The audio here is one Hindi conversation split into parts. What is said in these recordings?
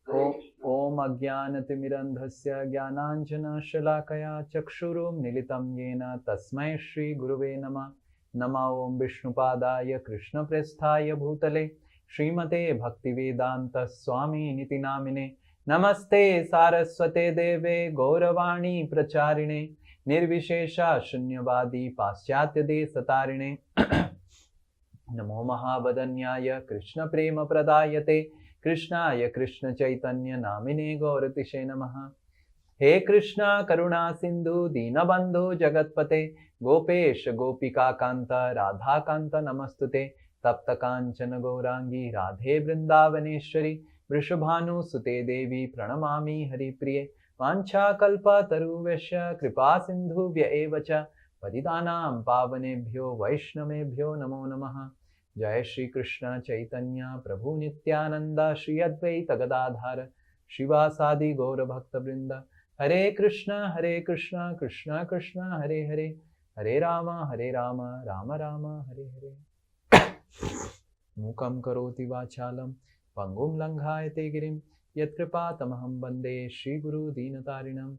ओम अज्ञानतिमिरन्धस्य ज्ञानाञ्जनशलाकया चक्षुरुन्मीलितं येन तस्मै श्रीगुरुवे नमः। नमः ओं विष्णुपादाय कृष्णप्रेष्ठाय भूतले श्रीमते भक्तिवेदांत स्वामिनिति नामिने। नमस्ते सारस्वते देवे गौरवाणी प्रचारिणे निर्विशेषा शून्यवादी पाश्चात्य देशतारिणे। नमो महावदन्याय कृष्ण प्रेम प्रदायते कृष्णाय कृष्ण चैतन्य नामिने गौरतिशे नमः। हे कृष्णा करुणा सिंधु दीनबंधु जगतपते गोपेश गोपिका कांत राधा कांत नमस्तुते। तप्त कांचन गौरांगी राधे वृंदावनेश्वरी वृषभानुसुते देवी प्रणमामि हरिप्रिये। वाञ्छाकल्पतरुभ्यश्च कृपा सिन्धुभ्य एव च पतितानां पावनेभ्यो वैष्णवेभ्यो नमो नमः। जय श्री कृष्ण चैतन्य प्रभु नित्यानंद श्री अद्वैत गदाधर शिवासादि गौर भक्त वृंद। हरे कृष्ण कृष्ण कृष्ण हरे हरे हरे राम राम राम हरे हरे। मूकं करोति वाचालं पंगुं लंघायते गिरिं यत्कृपातमहं वन्दे श्रीगुरु दीनतारिणं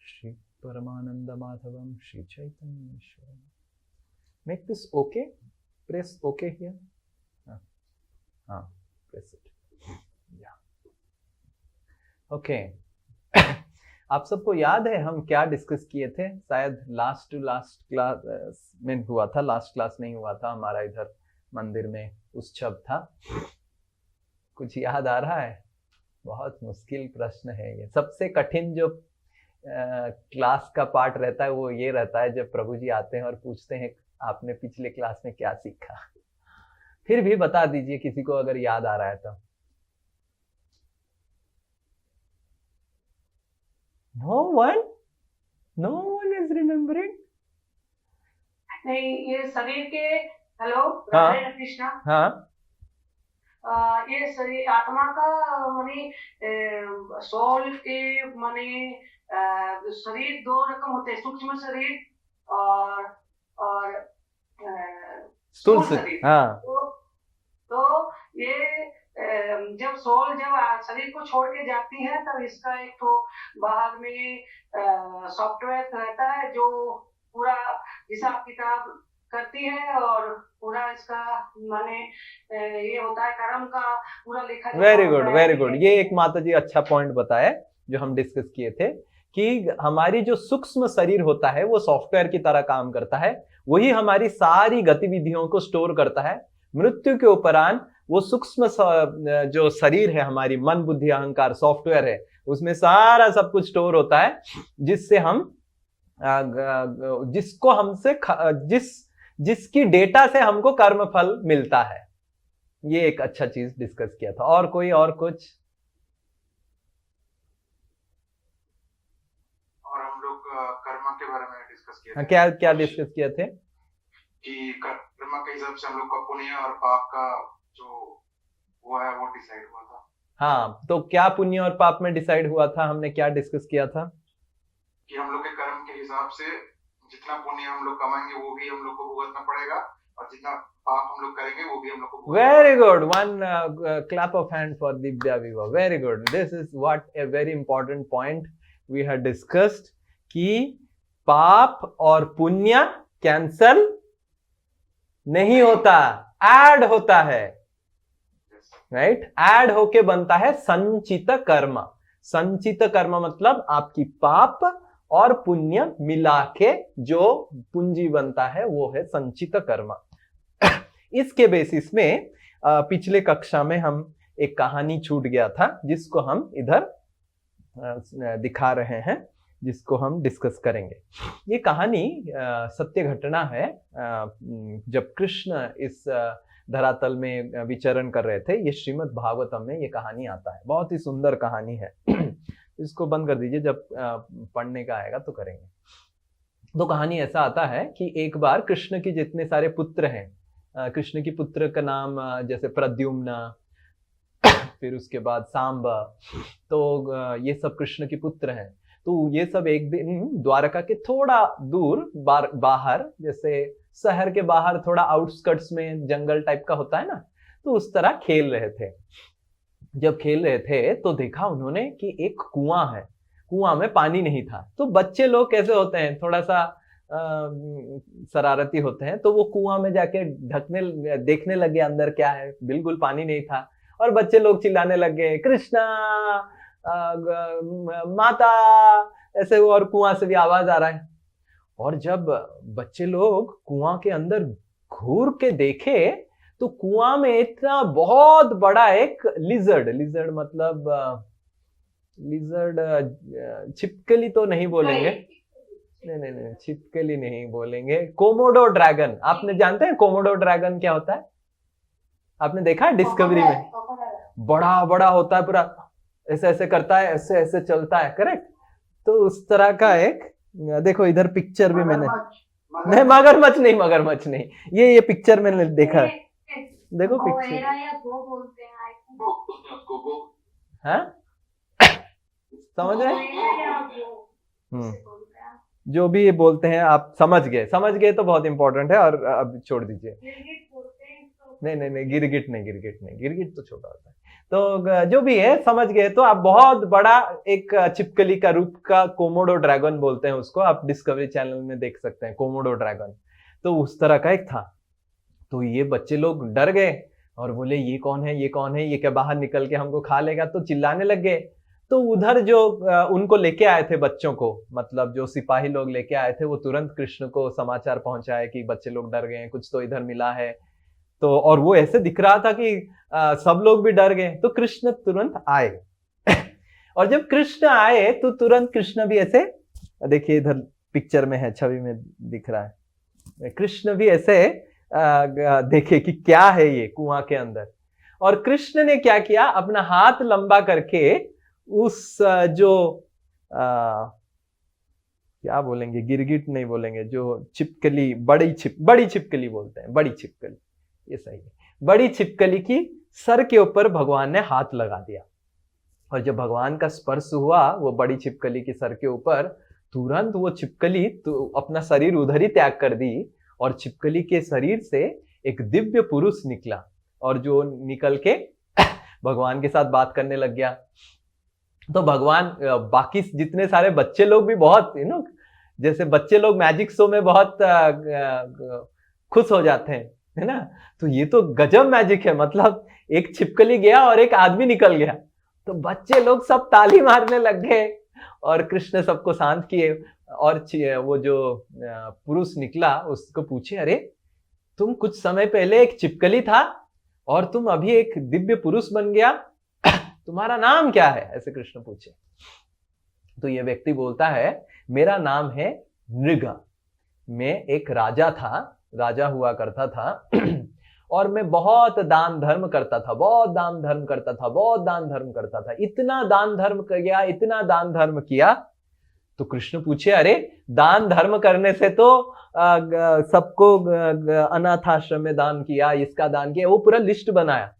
श्री परमानंद माधवं Shri चैतन्येश्वरम्। Make this okay. Press OK here. Press it. Yeah. Okay. आप सबको याद है हम क्या डिस्कस किए थे? शायद लास्ट क्लास में हुआ था, लास्ट क्लास नहीं हुआ था। हमारा इधर मंदिर में उत्सव था। कुछ याद आ रहा है? बहुत मुश्किल प्रश्न है ये। सबसे कठिन जो क्लास का पार्ट रहता है वो ये रहता है जब प्रभु जी आते हैं और पूछते हैं आपने पिछले क्लास में क्या सीखा। फिर भी बता दीजिए किसी को अगर याद आ रहा है तो। No one is remembering. नहीं, ये शरीर के हेलो हाँ, राधे कृष्णा। हाँ, ये शरीर आत्मा का माने सोल के माने शरीर दो रकम होते हैं, सूक्ष्म शरीर और स्थूल शरीर। हाँ, तो ये जब सोल जब शरीर को छोड़ के जाती है तब इसका एक तो बाहर में सॉफ्टवेयर रहता है जो पूरा हिसाब किताब करती है और पूरा इसका माने ये होता है कर्म का पूरा लेखा। Very good. ये एक माता जी अच्छा पॉइंट बताया जो हम डिस्कस किए थे कि हमारी जो सूक्ष्म शरीर होता है वो सॉफ्टवेयर की तरह काम करता है। वही हमारी सारी गतिविधियों को स्टोर करता है। मृत्यु के उपरांत वो सूक्ष्म जो शरीर है, हमारी मन बुद्धि अहंकार सॉफ्टवेयर है, उसमें सारा सब कुछ स्टोर होता है जिससे हम जिसको हमसे जिसकी डेटा से हमको कर्म फल मिलता है। ये एक अच्छा चीज डिस्कस किया था। और कोई और कुछ? और हम लोग कर्म के बारे में डिस्कस किया था। क्या डिस्कस किए थे? कि कर्म के हिसाब से हम लोग का पुण्य और पाप का जो वो है वो डिसाइड हुआ था। हाँ, तो क्या पुण्य और पाप में डिसाइड हुआ था? हमने क्या डिस्कस किया था? कि हम लोग के कर्म के हिसाब से जितना पुण्य हम लोग कमाएंगे वो भी हम लोग को भुगतना पड़ेगा और जितना पाप हम लोग करेंगे वो भी हम लोग को। Very good. One clap of hand for Divya विवा। Very good. This is what a very important point we have discussed कि पाप और पुण्य कैंसल नहीं होता, ऐड होता है। राइट? ऐड होके बनता है संचित कर्म। संचित कर्म मतलब आपकी पाप और पुण्य मिला के जो पूंजी बनता है वो है संचित कर्म। इसके बेसिस में पिछले कक्षा में हम एक कहानी छूट गया था जिसको हम इधर दिखा रहे हैं, जिसको हम डिस्कस करेंगे। ये कहानी सत्य घटना है। जब कृष्ण इस धरातल में विचरण कर रहे थे, ये श्रीमद् भागवतम में ये कहानी आता है। बहुत ही सुंदर कहानी है। इसको बंद कर दीजिए, जब पढ़ने का आएगा तो करेंगे। तो कहानी ऐसा आता है कि एक बार कृष्ण के जितने सारे पुत्र हैं, कृष्ण की पुत्र का नाम जैसे प्रद्युम्न, फिर उसके बाद सांब, तो ये सब कृष्ण के पुत्र हैं। तो ये सब एक दिन द्वारका के थोड़ा दूर बाहर, जैसे शहर के बाहर थोड़ा आउटस्कर्ट्स में जंगल टाइप का होता है ना, तो उस तरह खेल रहे थे। जब खेल रहे थे तो देखा उन्होंने कि एक कुआं है, कुआं में पानी नहीं था। तो बच्चे लोग कैसे होते हैं, थोड़ा सा शरारती होते हैं, तो वो कुआं में जाके ढकने देखने लगे अंदर क्या है, बिल्कुल पानी नहीं था। और बच्चे लोग चिल्लाने लगे कृष्णा, माता, ऐसे। और कुआं से भी आवाज आ रहा है। और जब बच्चे लोग कुआं के अंदर घूर के देखे तो कुआं में इतना बहुत बड़ा एक लिजर्ड, लिजर्ड मतलब लिजर्ड, छिपकली तो नहीं बोलेंगे, नहीं, छिपकली नहीं बोलेंगे, कोमोडो ड्रैगन। आपने जानते हैं कोमोडो ड्रैगन क्या होता है? आपने देखा है डिस्कवरी में? बड़ा बड़ा होता है, पूरा ऐसे ऐसे करता है, ऐसे ऐसे चलता है, करेक्ट। तो उस तरह का एक, देखो इधर पिक्चर भी मैंने, नहीं मगरमच्छ नहीं, मगरमच्छ नहीं, ये पिक्चर मैंने देखा है, देखो पिक्चर। हाँ, समझ रहे? जो भी ये बोलते हैं आप समझ गए, समझ गए तो बहुत इंपॉर्टेंट है। और अब छोड़ दीजिए, नहीं, गिरगिट नहीं, गिरगिट नहीं, गिरगिट तो छोटा होता है। तो जो भी है समझ गए तो आप, बहुत बड़ा एक छिपकली का रूप का कोमोडो ड्रैगन बोलते हैं उसको, आप डिस्कवरी चैनल में देख सकते हैं कोमोडो ड्रैगन। तो उस तरह का एक था। तो ये बच्चे लोग डर गए और बोले ये कौन है, ये कौन है, ये क्या बाहर निकल के हमको खा लेगा, तो चिल्लाने लग गए। तो उधर जो उनको लेके आए थे बच्चों को, मतलब जो सिपाही लोग लेके आए थे, वो तुरंत कृष्ण को समाचार पहुंचाए कि बच्चे लोग डर गए हैं, कुछ तो इधर मिला है। तो और वो ऐसे दिख रहा था कि सब लोग भी डर गए। तो कृष्ण तुरंत आए और जब कृष्ण आए तो तुरंत कृष्ण भी ऐसे, देखिए इधर पिक्चर में है, छवि में दिख रहा है, कृष्ण भी ऐसे देखे कि क्या है ये कुआं के अंदर। और कृष्ण ने क्या किया, अपना हाथ लंबा करके उस जो क्या बोलेंगे, गिरगिट नहीं बोलेंगे, जो छिपकली, बड़ी छिपकली बोलते हैं, बड़ी छिपकली, ये सही है, बड़ी छिपकली की सर के ऊपर भगवान ने हाथ लगा दिया। और जब भगवान का स्पर्श हुआ वो बड़ी छिपकली की सर के ऊपर, तुरंत वो छिपकली तो अपना शरीर उधर ही त्याग कर दी और छिपकली के शरीर से एक दिव्य पुरुष निकला और जो निकल के भगवान के साथ बात करने लग गया। तो भगवान, बाकी जितने सारे बच्चे लोग भी बहुत, जैसे बच्चे लोग मैजिक शो में बहुत खुश हो जाते हैं, है ना, तो ये तो गजब मैजिक है, मतलब एक छिपकली गया और एक आदमी निकल गया। तो बच्चे लोग सब ताली मारने लग गए और कृष्ण सबको शांत किए। और वो जो पुरुष निकला उसको पूछे, अरे तुम कुछ समय पहले एक छिपकली था और तुम अभी एक दिव्य पुरुष बन गया, तुम्हारा नाम क्या है, ऐसे कृष्ण पूछे। तो ये व्यक्ति बोलता है, मेरा नाम है नृगा, मैं एक राजा था, राजा हुआ करता था और मैं बहुत दान धर्म करता था, बहुत दान धर्म करता था, बहुत दान धर्म करता था, इतना दान धर्म किया, इतना दान धर्म किया। तो कृष्ण पूछे, अरे दान धर्म करने से तो सबको अनाथ आश्रम में दान किया, इसका दान किया, वो पूरा लिस्ट बनाया,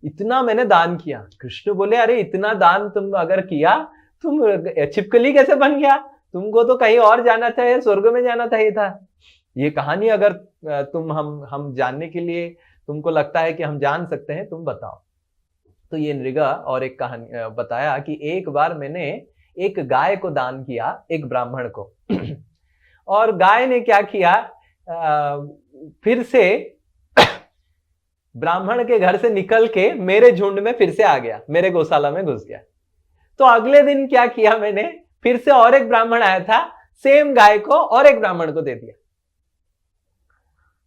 इतना मैंने दान किया। कृष्ण बोले, अरे इतना दान तुम अगर किया, तुम छिपकली कैसे बन गया, तुमको तो कहीं और जाना चाहिए, स्वर्ग में जाना चाहिए था। ये कहानी अगर तुम हम जानने के लिए तुमको लगता है कि हम जान सकते हैं, तुम बताओ। तो ये नृगा और एक कहानी बताया कि एक बार मैंने एक गाय को दान किया, एक ब्राह्मण को और गाय ने क्या किया, फिर से ब्राह्मण के घर से निकल के मेरे झुंड में फिर से आ गया, मेरे गौशाला में घुस गया। तो अगले दिन क्या किया मैंने, फिर से और एक ब्राह्मण आया था, सेम गाय को और एक ब्राह्मण को दे दिया।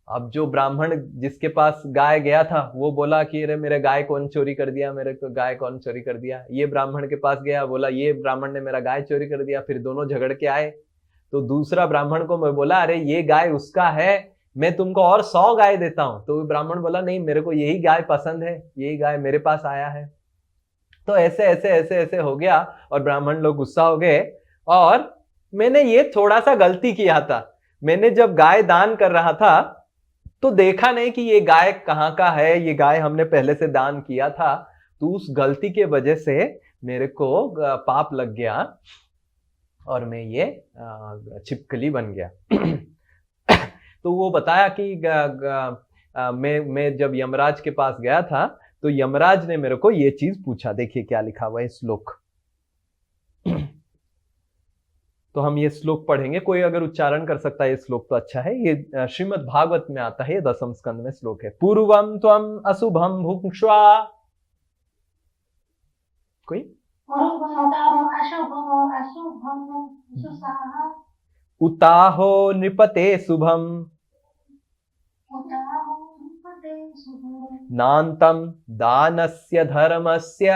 अब जो ब्राह्मण जिसके पास गाय गया था वो बोला कि अरे मेरे गाय कौन चोरी कर दिया, मेरे को गाय कौन चोरी कर दिया। ये ब्राह्मण के पास गया, बोला ये ब्राह्मण ने मेरा गाय चोरी कर दिया। फिर दोनों झगड़ के आए। तो दूसरा ब्राह्मण को मैं बोला, अरे ये गाय उसका है, मैं तुमको और 100 गाय देता हूं। तो ब्राह्मण बोला, नहीं मेरे को यही गाय पसंद है, यही गाय मेरे पास आया है। तो ऐसे ऐसे ऐसे ऐसे हो गया और ब्राह्मण लोग गुस्सा हो गए। और मैंने ये थोड़ा सा गलती किया था, मैंने जब गाय दान कर रहा था तो देखा नहीं कि ये गाय कहाँ का है, ये गाय हमने पहले से दान किया था। तो उस गलती के वजह से मेरे को पाप लग गया और मैं ये छिपकली बन गया। तो वो बताया कि मैं जब यमराज के पास गया था तो यमराज ने मेरे को ये चीज पूछा। देखिए क्या लिखा हुआ है श्लोक। तो हम ये श्लोक पढ़ेंगे, कोई अगर उच्चारण कर सकता है ये श्लोक तो अच्छा है। ये श्रीमद् भागवत में आता है, ये 10वें स्कंद में श्लोक है। पूर्वम त्वम अशुभम भुक्ष्वा, कोई उताहो नृपते शुभम नान्तं दानस्य धर्मस्य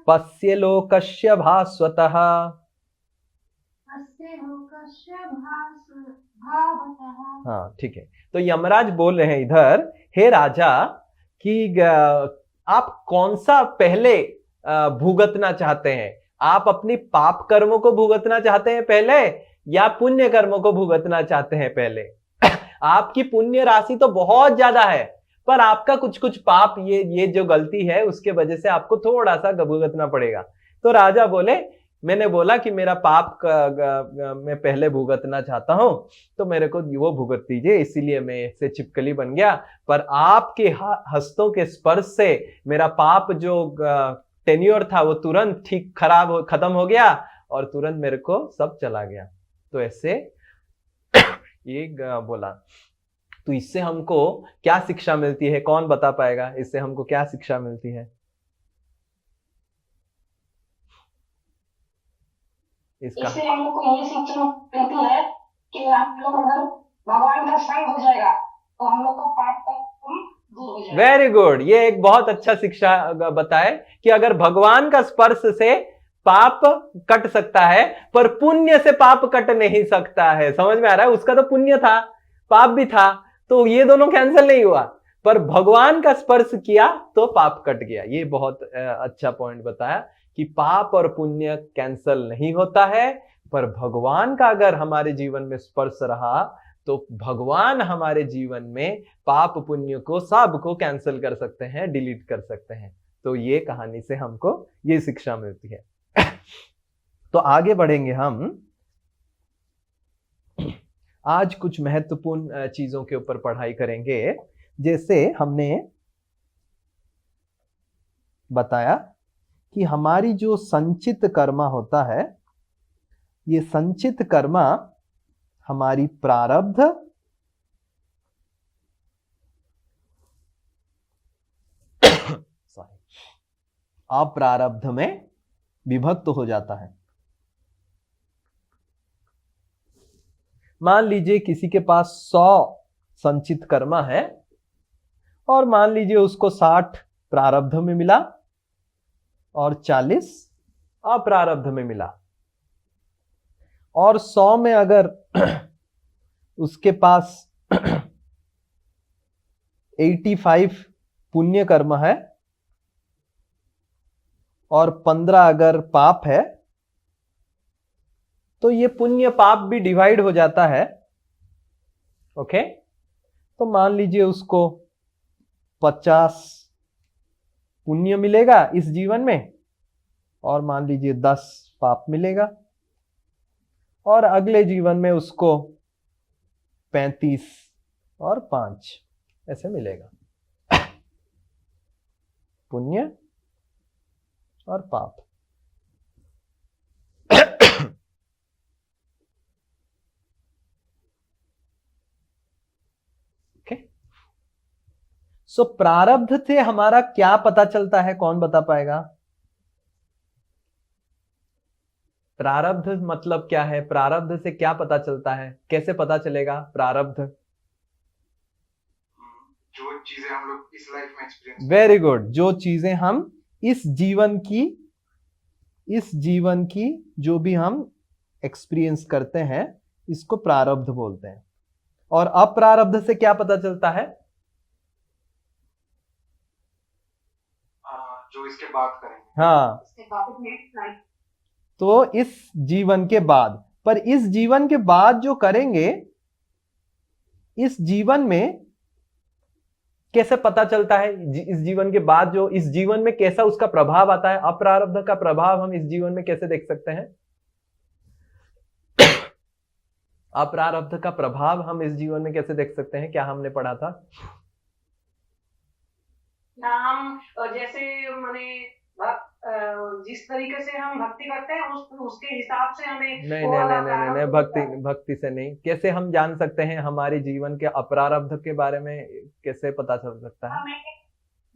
पश्य लोकस्य भास्वतः। हाँ ठीक है। तो यमराज बोल रहे हैं इधर, हे राजा कि आप कौन सा पहले भुगतना चाहते हैं? आप अपनी पाप कर्मों को भुगतना चाहते हैं पहले या पुण्य कर्मों को भुगतना चाहते हैं पहले? आपकी पुण्य राशि तो बहुत ज्यादा है, पर आपका कुछ कुछ पाप, ये जो गलती है उसके वजह से आपको थोड़ा सा भुगतना पड़ेगा। तो राजा बोले, मैंने बोला कि मेरा पाप मैं पहले भुगतना चाहता हूं, तो मेरे को वो भुगत दीजिए, इसीलिए मैं इससे चिपकली बन गया। पर आपके हस्तों के स्पर्श से मेरा पाप जो टेन्योर था वो तुरंत ठीक खत्म हो गया और तुरंत मेरे को सब चला गया। तो ऐसे ये बोला। तो इससे हमको क्या शिक्षा मिलती है? कौन बता पाएगा इससे हमको क्या शिक्षा मिलती है? इससे हम लोग को ये शिक्षा मिलती है कि हम लोग अगर भगवान का संग हो जाएगा तो हम लोग को पाप का दूर हो जाएगा। वेरी गुड, ये एक बहुत अच्छा शिक्षा बताए कि अगर भगवान का स्पर्श से पाप कट सकता है पर पुण्य से पाप कट नहीं सकता है। समझ में आ रहा है? उसका तो पुण्य था, पाप भी था, तो ये दोनों कैंसिल नहीं हुआ, पर भगवान का स्पर्श किया तो पाप कट गया। ये बहुत अच्छा पॉइंट बताया कि पाप और पुण्य कैंसिल नहीं होता है, पर भगवान का अगर हमारे जीवन में स्पर्श रहा तो भगवान हमारे जीवन में पाप पुण्य को सबको कैंसिल कर सकते हैं, डिलीट कर सकते हैं। तो ये कहानी से हमको ये शिक्षा मिलती है। तो आगे बढ़ेंगे हम। आज कुछ महत्वपूर्ण चीजों के ऊपर पढ़ाई करेंगे। जैसे हमने बताया कि हमारी जो संचित कर्मा होता है, ये संचित कर्मा हमारी प्रारब्ध अप्रारब्ध में विभक्त हो जाता है। मान लीजिए किसी के पास 100 संचित कर्मा है और मान लीजिए उसको 60 प्रारब्ध में मिला और 40 अप्रारब्ध में मिला, और 100 में अगर उसके पास 85 पुण्य कर्म है और 15 अगर पाप है, तो ये पुण्य पाप भी डिवाइड हो जाता है। ओके, तो मान लीजिए उसको 50 पुण्य मिलेगा इस जीवन में और मान लीजिए 10 पाप मिलेगा, और अगले जीवन में उसको 35 और 5 ऐसे मिलेगा, पुण्य और पाप। ओके, सो प्रारब्ध से हमारा क्या पता चलता है? कौन बता पाएगा? प्रारब्ध मतलब क्या है? प्रारब्ध से क्या पता चलता है? कैसे पता चलेगा प्रारब्ध? जो चीजें हम लोग इस लाइफ में एक्सपीरियंस, वेरी गुड, जो चीजें हम इस जीवन की जो भी हम एक्सपीरियंस करते हैं, इसको प्रारब्ध बोलते हैं। और अप्रारब्ध से क्या पता चलता है? जो इसके बाद करेंगे। हाँ, इसके बाद में तो इस जीवन के बाद, पर इस जीवन के बाद जो करेंगे, इस जीवन में कैसे पता चलता है? इस जीवन के बाद जो इस जीवन में कैसा उसका प्रभाव आता है? अप्रारब्ध का प्रभाव हम इस जीवन में कैसे देख सकते हैं? अप्रारब्ध का प्रभाव हम इस जीवन में कैसे देख सकते हैं, क्या हमने पढ़ा था? हम जैसे माने जिस तरीके से हम भक्ति करते हैं उसके हिसाब से हमें नहीं नहीं वो वाला नहीं नहीं नहीं नहीं, प्रारब्ध भक्ति से नहीं। कैसे हम जान सकते हैं हमारे जीवन के अप्रारब्ध के बारे में, कैसे पता चल सकता है? हमें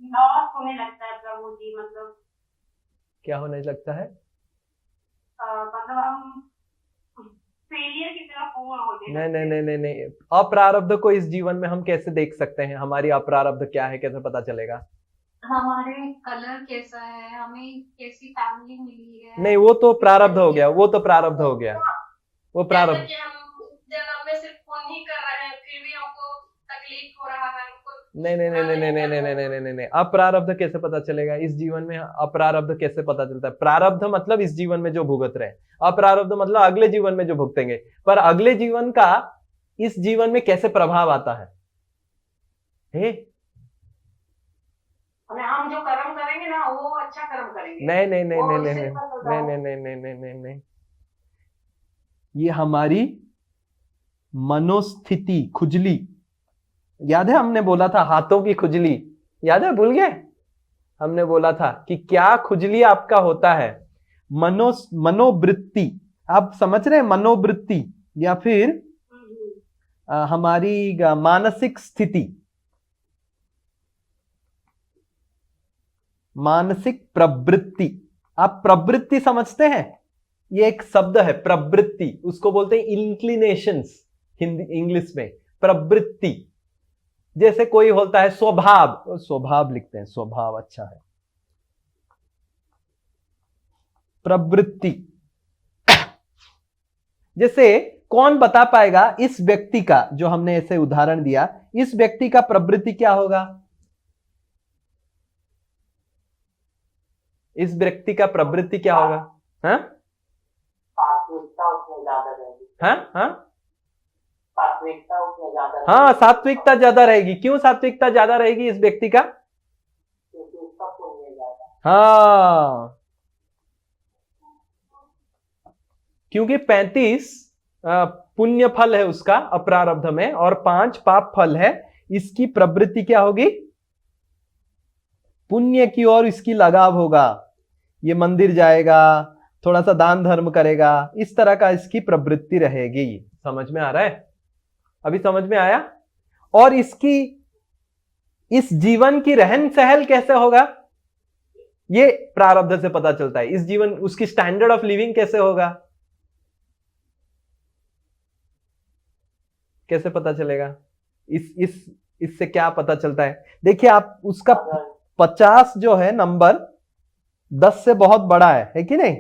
लॉस होने लगता है प्रभु जी, मतलब क्या होने लगता है? मतलब हम फेलियर की तरफ वो होने नहीं लगते नहीं हैं। नहीं नहीं नहीं, अप्रारब्ध को इस जीवन में हम कैसे देख सकते हैं? हमारी अप्रारब्ध क्या है, कैसे पता चलेगा? हमारे कलर कैसा है, हमें कैसी फैमिली मिली है। नहीं, वो तो प्रारब्ध हो गया, वो तो प्रारब्ध हो गया, वो जैसे प्रारब्ध। कि हम जन्म में सिर्फ पुण्य ही कर रहे हैं, फिर भी हमको तकलीफ हो रहा है, हमको नहीं नहीं नहीं नहीं नहीं नहीं नहीं नहीं नहीं नहीं नहीं, अप्रारब्ध कैसे पता चलेगा इस जीवन में? अप्रारब्ध कैसे पता चलता है? प्रारब्ध मतलब इस जीवन में जो भुगत रहे, अप्रारब्ध मतलब अगले जीवन में जो भुगतेंगे। पर अगले जीवन का इस जीवन में कैसे प्रभाव आता है? हम जो कर्म करेंगे ना वो अच्छा कर्म करेंगे। नहीं नहीं नहीं वो नहीं नहीं इससे नहीं पता चलता नहीं है। नहीं नहीं नहीं नहीं नहीं, ये हमारी मनोस्थिति, खुजली, याद है हमने बोला था हाथों की खुजली, याद है, भूल गए? हमने बोला था कि क्या खुजली आपका होता है? मनोवृत्ति, आप समझ रहे हैं? मनोवृत्ति या फिर हमारी मानसिक स्थिति, मानसिक प्रवृत्ति। आप प्रवृत्ति समझते हैं? ये एक शब्द है प्रवृत्ति, उसको बोलते हैं इंक्लिनेशंस हिंदी इंग्लिश में, प्रवृत्ति। जैसे कोई होता है स्वभाव, स्वभाव लिखते हैं, स्वभाव अच्छा है, प्रवृत्ति। जैसे कौन बता पाएगा इस व्यक्ति का, जो हमने ऐसे उदाहरण दिया, इस व्यक्ति का प्रवृत्ति क्या होगा? इस व्यक्ति का प्रवृत्ति क्या होगा? हाँ सात्विकता उसमें ज्यादा रहेगी। हाँ हाँ सात्विकता उसमें ज्यादा रहेगी। हाँ, सात्विकता ज्यादा रहेगी। क्यों सात्विकता ज्यादा रहेगी इस व्यक्ति का? क्योंकि उसका पुण्य ज्यादा है। हाँ, क्योंकि 35 पुण्य फल है उसका अप्रारब्ध में और 5 पाप फल है। इसकी प्रवृत्ति क्या होगी? पुण्य की ओर इसकी लगाव होगा। ये मंदिर जाएगा, थोड़ा सा दान धर्म करेगा, इस तरह का इसकी प्रवृत्ति रहेगी। समझ में आ रहा है? अभी समझ में आया? और इसकी इस जीवन की रहन सहन कैसे होगा, ये प्रारब्ध से पता चलता है। इस जीवन, उसकी स्टैंडर्ड ऑफ लिविंग कैसे होगा, कैसे पता चलेगा? इससे क्या पता चलता है? देखिए, आप उसका 50 जो है नंबर 10 से बहुत बड़ा है कि नहीं?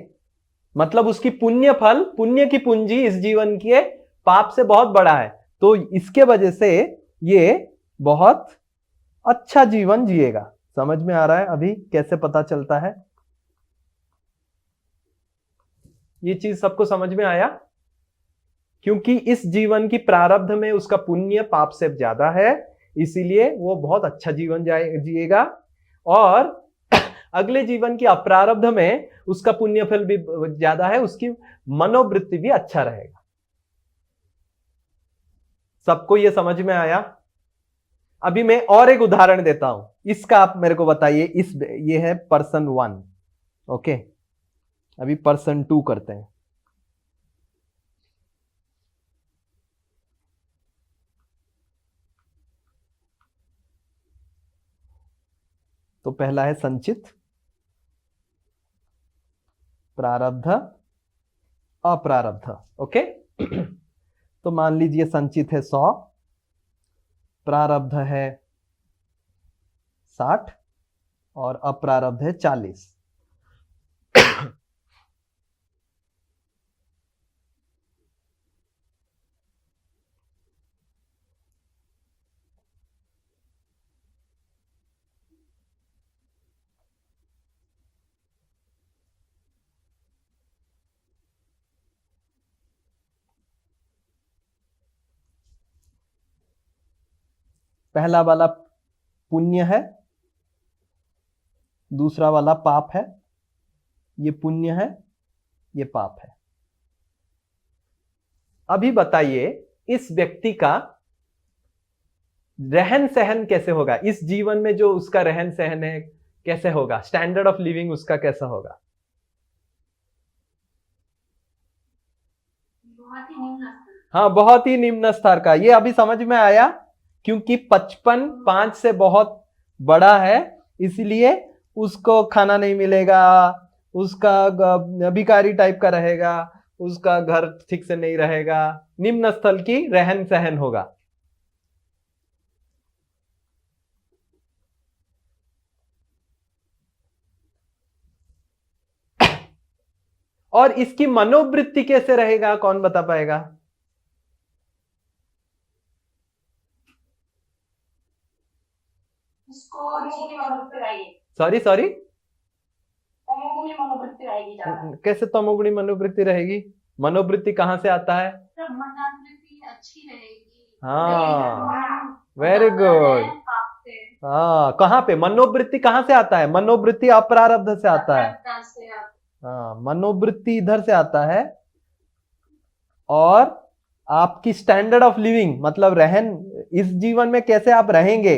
मतलब उसकी पुण्य फल, पुण्य की पूंजी इस जीवन के पाप से बहुत बड़ा है। तो इसके वजह से ये बहुत अच्छा जीवन जिएगा। समझ में आ रहा है अभी कैसे पता चलता है? ये चीज सबको समझ में आया? क्योंकि इस जीवन की प्रारब्ध में उसका पुण्य पाप से ज्यादा है, इसीलिए वो बहुत अच्छा जीवन जिएगा। और अगले जीवन की अप्रारब्ध में उसका पुण्य फल भी ज्यादा है, उसकी मनोवृत्ति भी अच्छा रहेगा। सबको ये समझ में आया? अभी मैं और एक उदाहरण देता हूं, इसका आप मेरे को बताइए। ये है पर्सन 1, ओके। अभी पर्सन 2 करते हैं। तो पहला है संचित, प्रारब्ध, अप्रारब्ध, ओके। तो मान लीजिए संचित है 100, प्रारब्ध है 60 और अप्रारब्ध है 40। पहला वाला पुण्य है, दूसरा वाला पाप है। ये पुण्य है, ये पाप है। अभी बताइए इस व्यक्ति का रहन सहन कैसे होगा, इस जीवन में जो उसका रहन सहन है कैसे होगा, स्टैंडर्ड ऑफ लिविंग उसका कैसा होगा? बहुत ही निम्न स्तर। हाँ, बहुत ही निम्न स्तर का। ये अभी समझ में आया क्योंकि 55 5 से बहुत बड़ा है, इसलिए उसको खाना नहीं मिलेगा, उसका भिखारी टाइप का रहेगा, उसका घर ठीक से नहीं रहेगा, निम्न स्तर की रहन सहन होगा। और इसकी मनोवृत्ति कैसे रहेगा, कौन बता पाएगा? इसको नीची मनोवृत्ति रहेगी, सॉरी तमोगुणी मनोवृत्ति रहेगी ज्यादा। कैसे तमोगुणी मनोवृत्ति रहेगी? मनोवृत्ति कहां से आता है? जब मनोवृत्ति अच्छी रहेगी। हाँ, वेरी गुड। पाप से, हाँ, कहां पे मनोवृत्ति कहां से आता है? मनोवृत्ति अप्रारब्ध से आता है। प्रारब्ध से आता हाँ, मनोवृत्ति इधर से आता है। और आपकी स्टैंडर्ड ऑफ लिविंग मतलब रहन, इस जीवन में कैसे आप रहेंगे,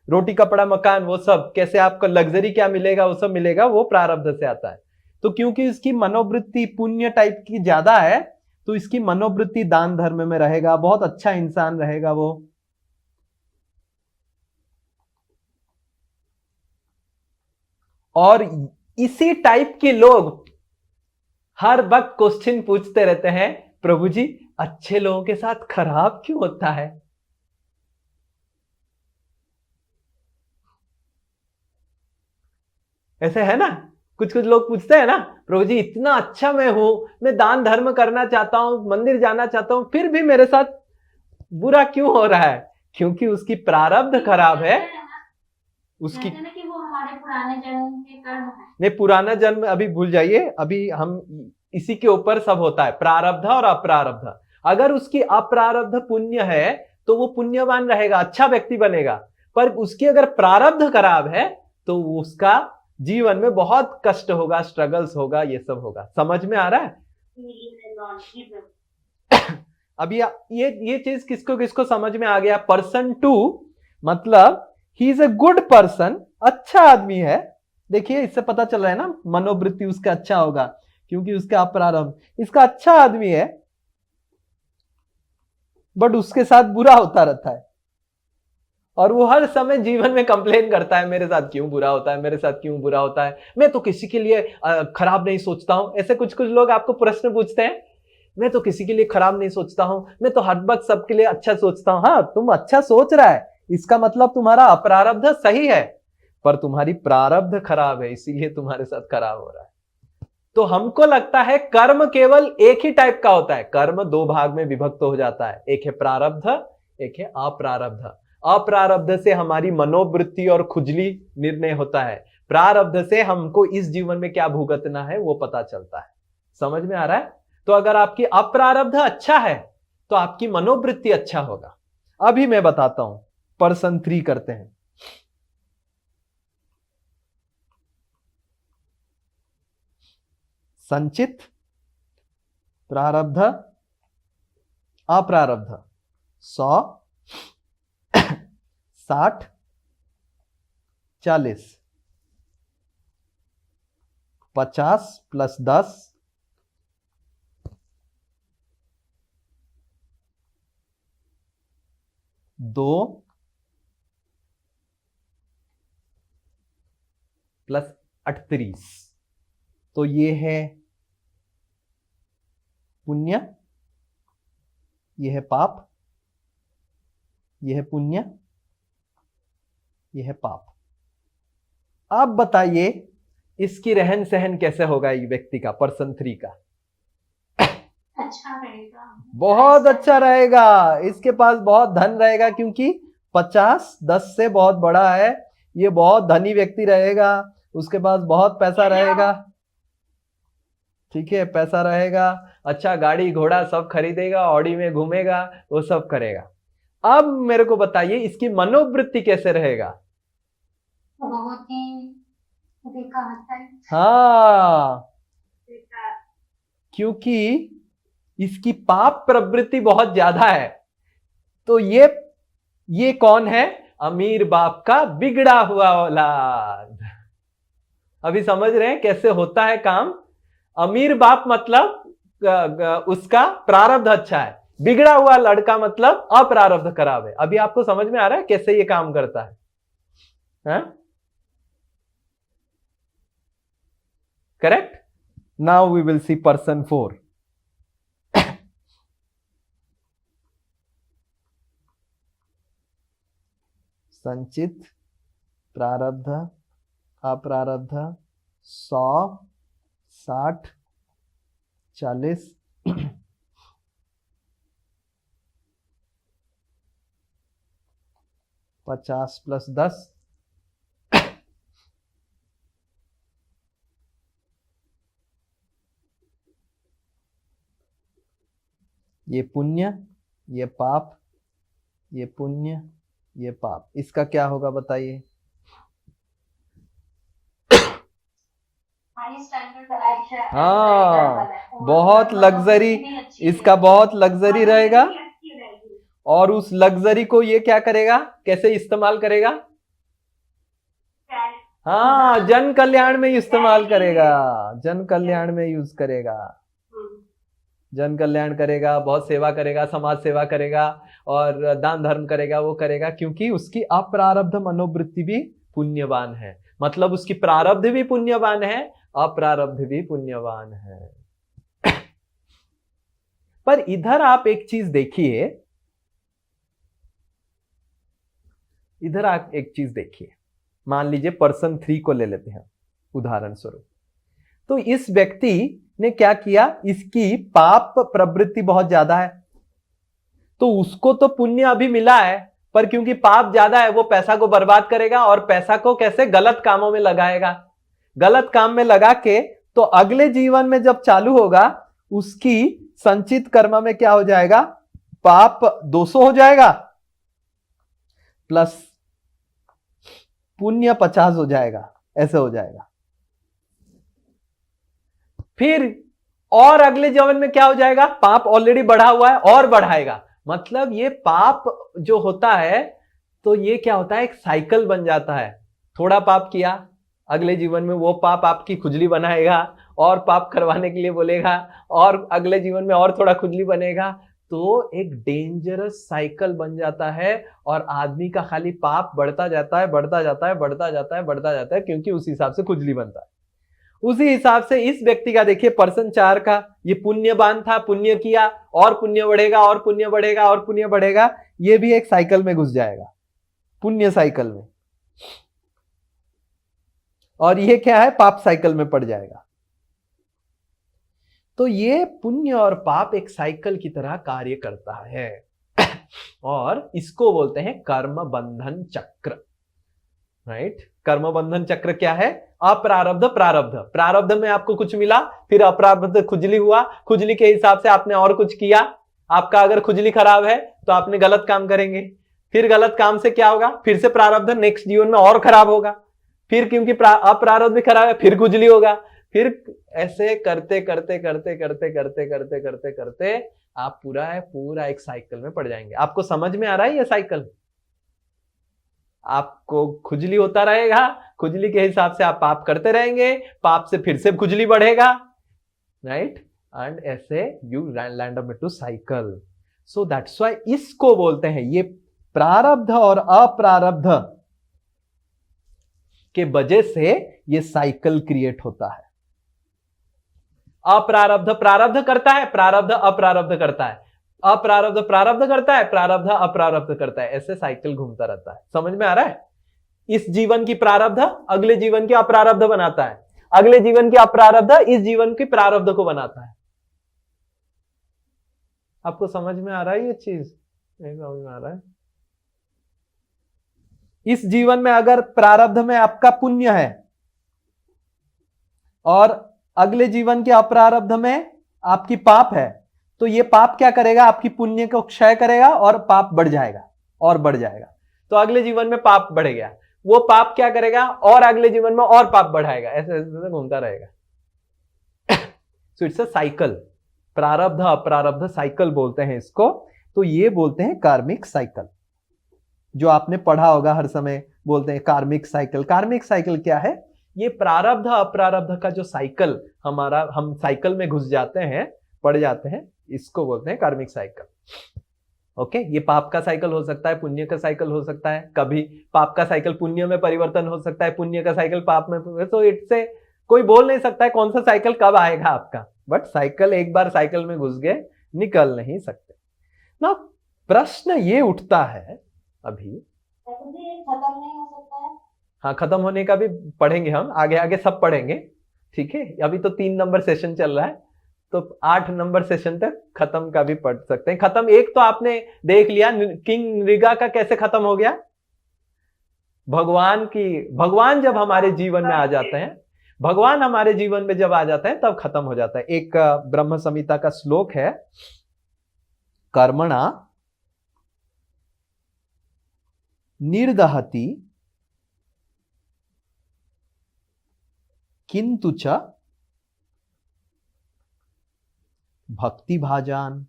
रोटी कपड़ा मकान वो सब कैसे आपको लग्जरी क्या मिलेगा वो सब मिलेगा, वो प्रारब्ध से आता है। तो क्योंकि इसकी मनोवृत्ति पुण्य टाइप की ज्यादा है तो इसकी मनोवृत्ति दान धर्म में रहेगा, बहुत अच्छा इंसान रहेगा वो। और इसी टाइप के लोग हर वक्त क्वेश्चन पूछते रहते हैं, प्रभु जी अच्छे लोगों के साथ खराब क्यों होता है? ऐसे है ना, कुछ कुछ लोग पूछते हैं ना, प्रभु जी इतना अच्छा मैं हूं, मैं दान धर्म करना चाहता हूं, मंदिर जाना चाहता हूं, फिर भी मेरे साथ बुरा क्यों हो रहा है? क्योंकि उसकी प्रारब्ध खराब है। उसकी कहते हैं ना कि वो हमारे पुराने जन्म के कर्म है। नहीं, पुराना जन्म अभी भूल जाइए, अभी हम इसी के ऊपर सब होता है, प्रारब्ध और अप्रारब्ध। अगर उसकी अप्रारब्ध पुण्य है तो वो पुण्यवान रहेगा, अच्छा व्यक्ति बनेगा। पर उसकी अगर प्रारब्ध खराब है तो उसका जीवन में बहुत कष्ट होगा, स्ट्रगल्स होगा, ये सब होगा। समझ में आ रहा है? अभी ये चीज किसको किसको समझ में आ गया? पर्सन 2 मतलब he is a good person, अच्छा आदमी है। देखिए इससे पता चल रहा है ना, मनोवृत्ति उसका अच्छा होगा क्योंकि उसका अप्रारब्ध, इसका अच्छा आदमी है बट उसके साथ बुरा होता रहता है और वो हर समय जीवन में कंप्लेन करता है, मेरे साथ क्यों बुरा होता है, मेरे साथ क्यों बुरा होता है, मैं तो किसी के लिए खराब नहीं सोचता हूं। ऐसे कुछ कुछ लोग आपको प्रश्न पूछते हैं, मैं तो किसी के लिए खराब नहीं सोचता हूं, मैं तो हर वक्त सबके लिए अच्छा सोचता हूं। हाँ, तुम अच्छा सोच रहा है, इसका मतलब तुम्हारा अप्रारब्ध सही है, पर तुम्हारी प्रारब्ध खराब है, इसीलिए तुम्हारे साथ खराब हो रहा है। तो हमको लगता है कर्म केवल एक ही टाइप का होता है। कर्म 2 भाग में विभक्त हो जाता है, एक है प्रारब्ध, एक है अप्रारब्ध। अप्रारब्ध से हमारी मनोवृत्ति और खुजली निर्णय होता है, प्रारब्ध से हमको इस जीवन में क्या भुगतना है वो पता चलता है। समझ में आ रहा है? तो अगर आपकी अप्रारब्ध अच्छा है तो आपकी मनोवृत्ति अच्छा होगा। अभी मैं बताता हूं, पर्सन 3 करते हैं। संचित, प्रारब्ध, अप्रारब्ध, 100, 60, 40, 50 + 10, 2 + 38, तो ये है पुण्य, ये है पाप, ये है पुण्य, ये है पाप। आप बताइए इसकी रहन सहन कैसे होगा ये व्यक्ति का, पर्सन 3 का? अच्छा रहेगा, बहुत अच्छा रहेगा, इसके पास बहुत धन रहेगा क्योंकि 50 10 से बहुत बड़ा है, ये बहुत धनी व्यक्ति रहेगा, उसके पास बहुत पैसा रहेगा। ठीक है, पैसा रहेगा, अच्छा गाड़ी घोड़ा सब खरीदेगा, ऑडी में घूमेगा, वो सब करेगा। अब मेरे को बताइए इसकी मनोवृत्ति कैसे रहेगा? बहुत ही बेकार है। हाँ, क्योंकि इसकी पाप प्रवृत्ति बहुत ज्यादा है। तो ये कौन है? अमीर बाप का बिगड़ा हुआ औलाद। अभी समझ रहे हैं कैसे होता है काम? अमीर बाप मतलब उसका प्रारब्ध अच्छा है, बिगड़ा हुआ लड़का मतलब अप्रारब्ध खराब है। अभी आपको समझ में आ रहा है कैसे ये काम करता है? Correct? Now we will see person 4। संचित, प्रारब्ध, अप्रारब्ध, 100, 60, 40, 50 + 10, ये पुण्य, ये पाप, ये पुण्य, ये पाप। इसका क्या होगा बताइए? हाँ, बहुत लग्जरी, इसका बहुत लग्जरी रहेगा। और उस लग्जरी को ये क्या करेगा, कैसे इस्तेमाल करेगा? हाँ, जन कल्याण में इस्तेमाल करेगा, जन कल्याण में यूज करेगा, जन कल्याण करेगा, बहुत सेवा करेगा, समाज सेवा करेगा और दान धर्म करेगा, वो करेगा क्योंकि उसकी अप्रारब्ध मनोवृत्ति भी पुण्यवान है। मतलब उसकी प्रारब्ध भी पुण्यवान है, अप्रारब्ध भी पुण्यवान है। पर इधर आप एक चीज देखिए, इधर आप एक चीज देखिए। मान लीजिए पर्सन 3 को ले लेते हैं उदाहरण स्वरूप। तो इस व्यक्ति ने क्या किया, इसकी पाप प्रवृत्ति बहुत ज्यादा है, तो उसको तो पुण्य अभी मिला है, पर क्योंकि पाप ज्यादा है वो पैसा को बर्बाद करेगा और पैसा को कैसे गलत कामों में लगाएगा। गलत काम में लगा के तो अगले जीवन में जब चालू होगा उसकी संचित कर्म में क्या हो जाएगा, पाप 200 हो जाएगा प्लस पुण्य 50 हो जाएगा, ऐसे हो जाएगा। फिर और अगले जीवन में क्या हो जाएगा, पाप ऑलरेडी बढ़ा हुआ है और बढ़ाएगा। मतलब ये पाप जो होता है तो ये क्या होता है, एक साइकिल बन जाता है। थोड़ा पाप किया, अगले जीवन में वो पाप आपकी खुजली बनाएगा और पाप करवाने के लिए बोलेगा, और अगले जीवन में और थोड़ा खुजली बनेगा। तो एक डेंजरस साइकिल बन जाता है और आदमी का खाली पाप बढ़ता जाता है, बढ़ता जाता है, बढ़ता जाता है, बढ़ता जाता है, क्योंकि उस हिसाब से खुजली बनता है। उसी हिसाब से इस व्यक्ति का देखिए, पर्सन 4 का, ये पुण्यवान था, पुण्य किया और पुण्य बढ़ेगा और पुण्य बढ़ेगा और पुण्य बढ़ेगा। ये भी एक साइकिल में घुस जाएगा, पुण्य साइकिल में, और ये क्या है, पाप साइकिल में पड़ जाएगा। तो ये पुण्य और पाप एक साइकिल की तरह कार्य करता है और इसको बोलते हैं कर्म बंधन चक्र। राइट? कर्म बंधन चक्र क्या है? अप्रारब्ध प्रारब्ध। प्रारब्ध में आपको कुछ मिला, फिर अप्रारब्ध खुजली हुआ, खुजली के हिसाब से आपने और कुछ किया। आपका अगर खुजली खराब है तो आपने गलत काम करेंगे, फिर गलत काम से क्या होगा, फिर से प्रारब्ध नेक्स्ट जीवन में और खराब होगा, फिर क्योंकि अप्रारब्ध भी खराब है फिर खुजली होगा, फिर ऐसे करते करते करते करते करते करते करते करते आप पूरा एक साइकिल में पड़ जाएंगे। आपको समझ में आ रहा है ये साइकिल? आपको खुजली होता रहेगा, खुजली के हिसाब से आप पाप करते रहेंगे, पाप से फिर से खुजली बढ़ेगा, राइट? एंड ऐसे you land up to cycle. So that's why इसको बोलते हैं, ये प्रारब्ध और अप्रारब्ध के वजह से ये साइकिल क्रिएट होता है। अप्रारब्ध प्रारब्ध करता है, प्रारब्ध अप्रारब्ध करता है, अप्रारब्ध प्रारब्ध करता है, प्रारब्ध अप्रारब्ध करता है, ऐसे साइकिल घूमता रहता है। समझ में आ रहा है? इस जीवन की प्रारब्ध अगले जीवन की अप्रारब्ध बनाता है, अगले जीवन की अप्रारब्ध इस जीवन की प्रारब्ध को बनाता है। आपको समझ में आ रहा है ये चीज? समझ में आ रहा है? इस जीवन में अगर प्रारब्ध में आपका पुण्य है और अगले जीवन के अप्रारब्ध में आपकी पाप है, तो ये पाप क्या करेगा, आपकी पुण्य को क्षय करेगा और पाप बढ़ जाएगा और बढ़ जाएगा। तो अगले जीवन में पाप बढ़ गया, वो पाप क्या करेगा और अगले जीवन में और पाप बढ़ाएगा, ऐसे ऐसे घूमता रहेगा। So it's a cycle. प्रारब्ध अप्रारब्ध साइकिल बोलते हैं इसको। तो ये बोलते हैं कार्मिक साइकिल, जो आपने पढ़ा होगा हर समय, बोलते हैं कार्मिक साइकिल। कार्मिक साइकिल क्या है? ये प्रारब्ध अप्रारब्ध का जो साइकिल हमारा, हम साइकिल में घुस जाते हैं, पड़ जाते हैं, इसको बोलते हैं कार्मिक साइकिल। ओके, ये पाप का साइकिल हो सकता है, पुण्य का साइकिल हो सकता है, कभी पाप का साइकिल पुण्य में परिवर्तन हो सकता है, पुण्य का साइकिल पाप में। तो इससे कोई बोल नहीं सकता है कौन सा साइकिल कब आएगा आपका, बट साइकिल, एक बार साइकिल में घुस गए निकल नहीं सकते ना। प्रश्न ये उठता है अभी, खत्म नहीं हो सकता है। हाँ, खत्म होने का भी पढ़ेंगे हम, आगे आगे सब पढ़ेंगे, ठीक है। अभी तो 3 नंबर सेशन चल रहा है, तो 8 नंबर सेशन तक खत्म का भी पढ़ सकते हैं। खत्म एक तो आपने देख लिया, किंग नृगा का कैसे खत्म हो गया। भगवान जब हमारे जीवन में आ जाते हैं, भगवान हमारे जीवन में जब आ जाते हैं तब खत्म हो जाता है। एक ब्रह्म संहिता का श्लोक है, कर्मणा निर्दहति किंतु च भक्ति भाजान।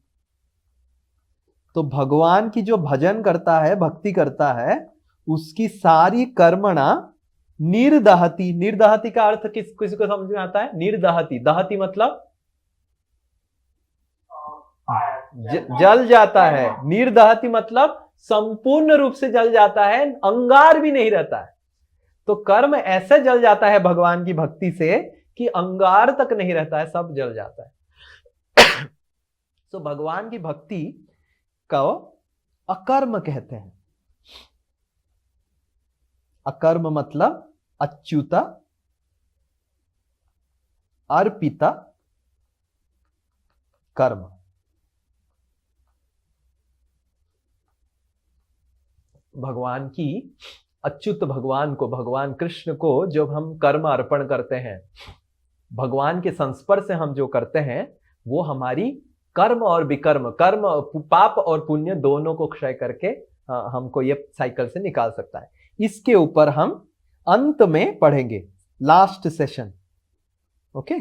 तो भगवान की जो भजन करता है, भक्ति करता है, उसकी सारी कर्मणा निर्दहति। निर्दहति का अर्थ किसी को समझ में आता है? निर्दहति, दहति मतलब जल जाता है। निर्दहति मतलब संपूर्ण रूप से जल जाता है, अंगार भी नहीं रहता है। तो कर्म ऐसे जल जाता है भगवान की भक्ति से कि अंगार तक नहीं रहता है, सब जल जाता है। तो भगवान की भक्ति को अकर्म कहते हैं। अकर्म मतलब अच्युता, अर्पिता कर्म। भगवान की, अच्युत भगवान को, भगवान कृष्ण को जब हम कर्म अर्पण करते हैं, भगवान के संस्पर्श से हम जो करते हैं, वो हमारी कर्म और विकर्म, कर्म पाप और पुण्य दोनों को क्षय करके हमको ये साइकिल से निकाल सकता है। इसके ऊपर हम अंत में पढ़ेंगे, last session. Okay,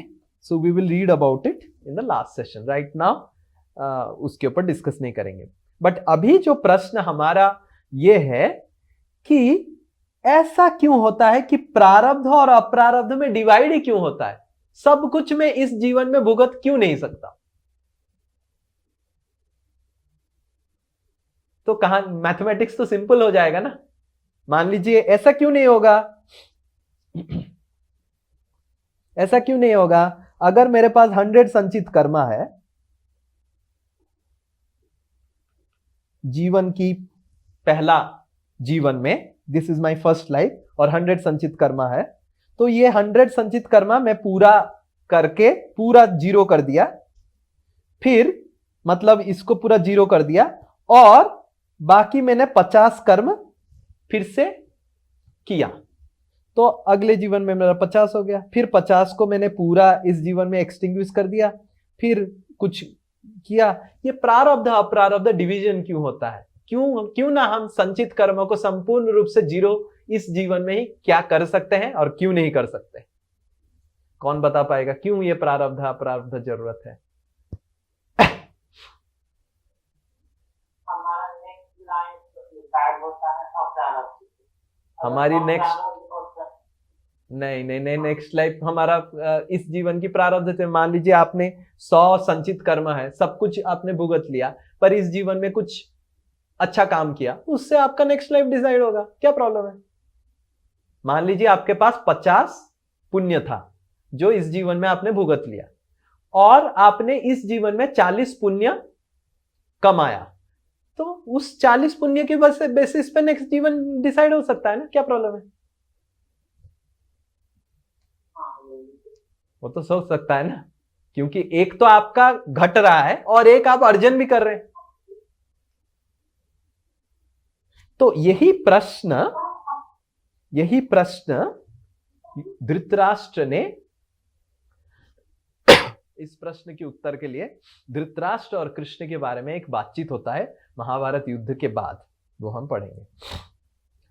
so we will read about it in the last session. Right now उसके ऊपर डिस्कस नहीं करेंगे। बट अभी जो प्रश्न हमारा ये है कि ऐसा क्यों होता है कि प्रारब्ध और अप्रारब्ध में डिवाइड ही क्यों होता है? सब कुछ में इस जीवन में भुगत क्यों नहीं सकता? तो कहां, मैथमेटिक्स तो सिंपल हो जाएगा ना। मान लीजिए ऐसा क्यों नहीं होगा, ऐसा क्यों नहीं होगा? अगर मेरे पास 100 संचित कर्मा है जीवन की, पहला जीवन में, this is my first life, और 100 संचित कर्मा है, तो ये 100 संचित कर्मा मैं पूरा करके पूरा 0 कर दिया, फिर मतलब इसको पूरा 0 कर दिया, और बाकी मैंने 50 कर्म फिर से किया, तो अगले जीवन में मेरा 50 हो गया। फिर 50 को मैंने पूरा इस जीवन में एक्सटिंग्विश कर दिया, फिर कुछ किया। ये प्रारब्ध अप्रारब्ध डिवीजन क्यों होता है? क्यों ना हम संचित कर्मों को संपूर्ण रूप से 0 इस जीवन में ही क्या कर सकते हैं और क्यों नहीं कर सकते? कौन बता पाएगा क्यों ये प्रारब्ध अप्रारब्ध जरूरत है? हमारा नेक्स्ट लाइन डिसाइड होता है अप्रारब्ध से। हमारी नेक्स्ट नहीं, नेक्स्ट लाइफ हमारा इस जीवन की प्रारब्ध से। मान लीजिए आपने 100 संचित कर्म है, सब कुछ आपने भुगत लिया, पर इस जीवन में कुछ अच्छा काम किया, उससे आपका नेक्स्ट लाइफ डिसाइड होगा, क्या प्रॉब्लम है? मान लीजिए आपके पास 50 पुण्य था जो इस जीवन में आपने भुगत लिया, और आपने इस जीवन में 40 पुण्य कमाया, तो उस 40 पुण्य के बेसिस पे नेक्स्ट जीवन डिसाइड हो सकता है ना, क्या प्रॉब्लम है? वो तो सोच सकता है ना, क्योंकि एक तो आपका घट रहा है और एक आप अर्जन भी कर रहे हैं। तो यही प्रश्न धृतराष्ट्र ने, इस प्रश्न के उत्तर के लिए धृतराष्ट्र और कृष्ण के बारे में एक बातचीत होता है महाभारत युद्ध के बाद, वो हम पढ़ेंगे।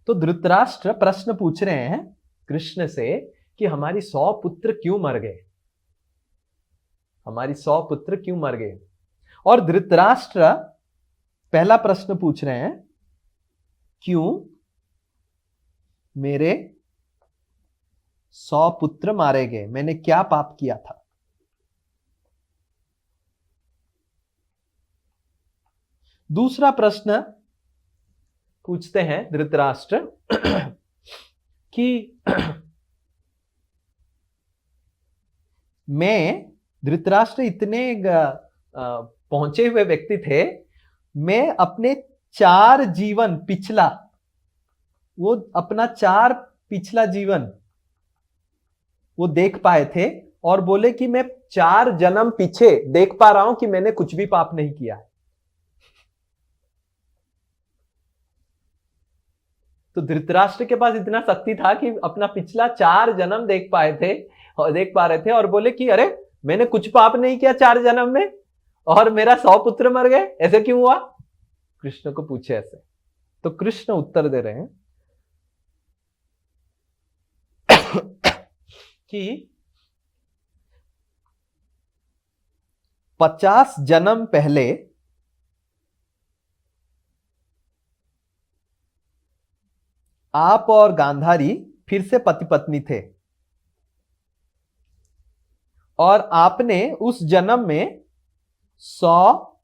तो धृतराष्ट्र प्रश्न पूछ रहे हैं कृष्ण से कि हमारी 100 पुत्र क्यों मर गए? हमारी 100 पुत्र क्यों मर गए? और धृतराष्ट्र पहला प्रश्न पूछ रहे हैं, क्यों मेरे 100 पुत्र मारे गए? मैंने क्या पाप किया था? दूसरा प्रश्न पूछते हैं धृतराष्ट्र कि मैं, धृतराष्ट्र इतने पहुंचे हुए व्यक्ति थे, मैं अपने 4 जीवन पिछला, वो अपना 4 पिछला जीवन वो देख पाए थे और बोले कि मैं 4 जन्म पीछे देख पा रहा हूं कि मैंने कुछ भी पाप नहीं किया है। तो धृतराष्ट्र के पास इतना शक्ति था कि अपना पिछला 4 जन्म देख पाए थे और देख पा रहे थे और बोले कि अरे मैंने कुछ पाप नहीं किया 4 जन्म में और मेरा 100 पुत्र मर गए, ऐसे क्यों हुआ? कृष्ण को पूछे ऐसे। तो कृष्ण उत्तर दे रहे हैं कि 50 जन्म पहले आप और गांधारी फिर से पति पत्नी थे और आपने उस जन्म में 100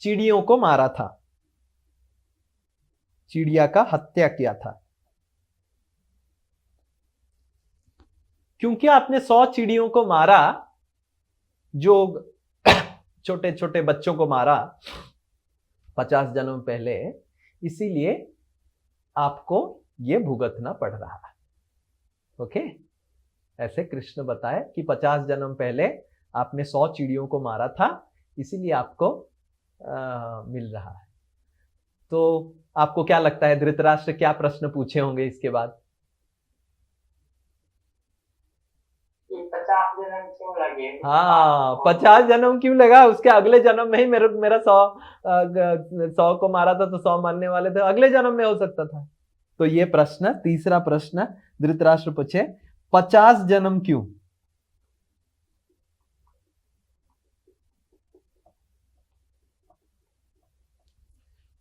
चिड़ियों को मारा था, चिड़िया का हत्या किया था। क्योंकि आपने 100 चिड़ियों को मारा, जो छोटे छोटे बच्चों को मारा 50 जन्म पहले, इसीलिए आपको यह भुगतना पड़ रहा है। ओके, ऐसे कृष्ण बताए कि 50 जन्म पहले आपने 100 चिड़ियों को मारा था, इसीलिए आपको मिल रहा है। तो आपको क्या लगता है धृतराष्ट्र क्या प्रश्न पूछे होंगे इसके बाद? 50 जन्म क्यों लगे? हाँ, 50 जन्म क्यों लगा? उसके अगले जन्म में ही मेरा 100 को मारा था, तो 100 मारने वाले थे, अगले जन्म में हो सकता था। तो ये प्रश्न, तीसरा प्रश्न धृतराष्ट्र पूछे, 50 जन्म क्यों?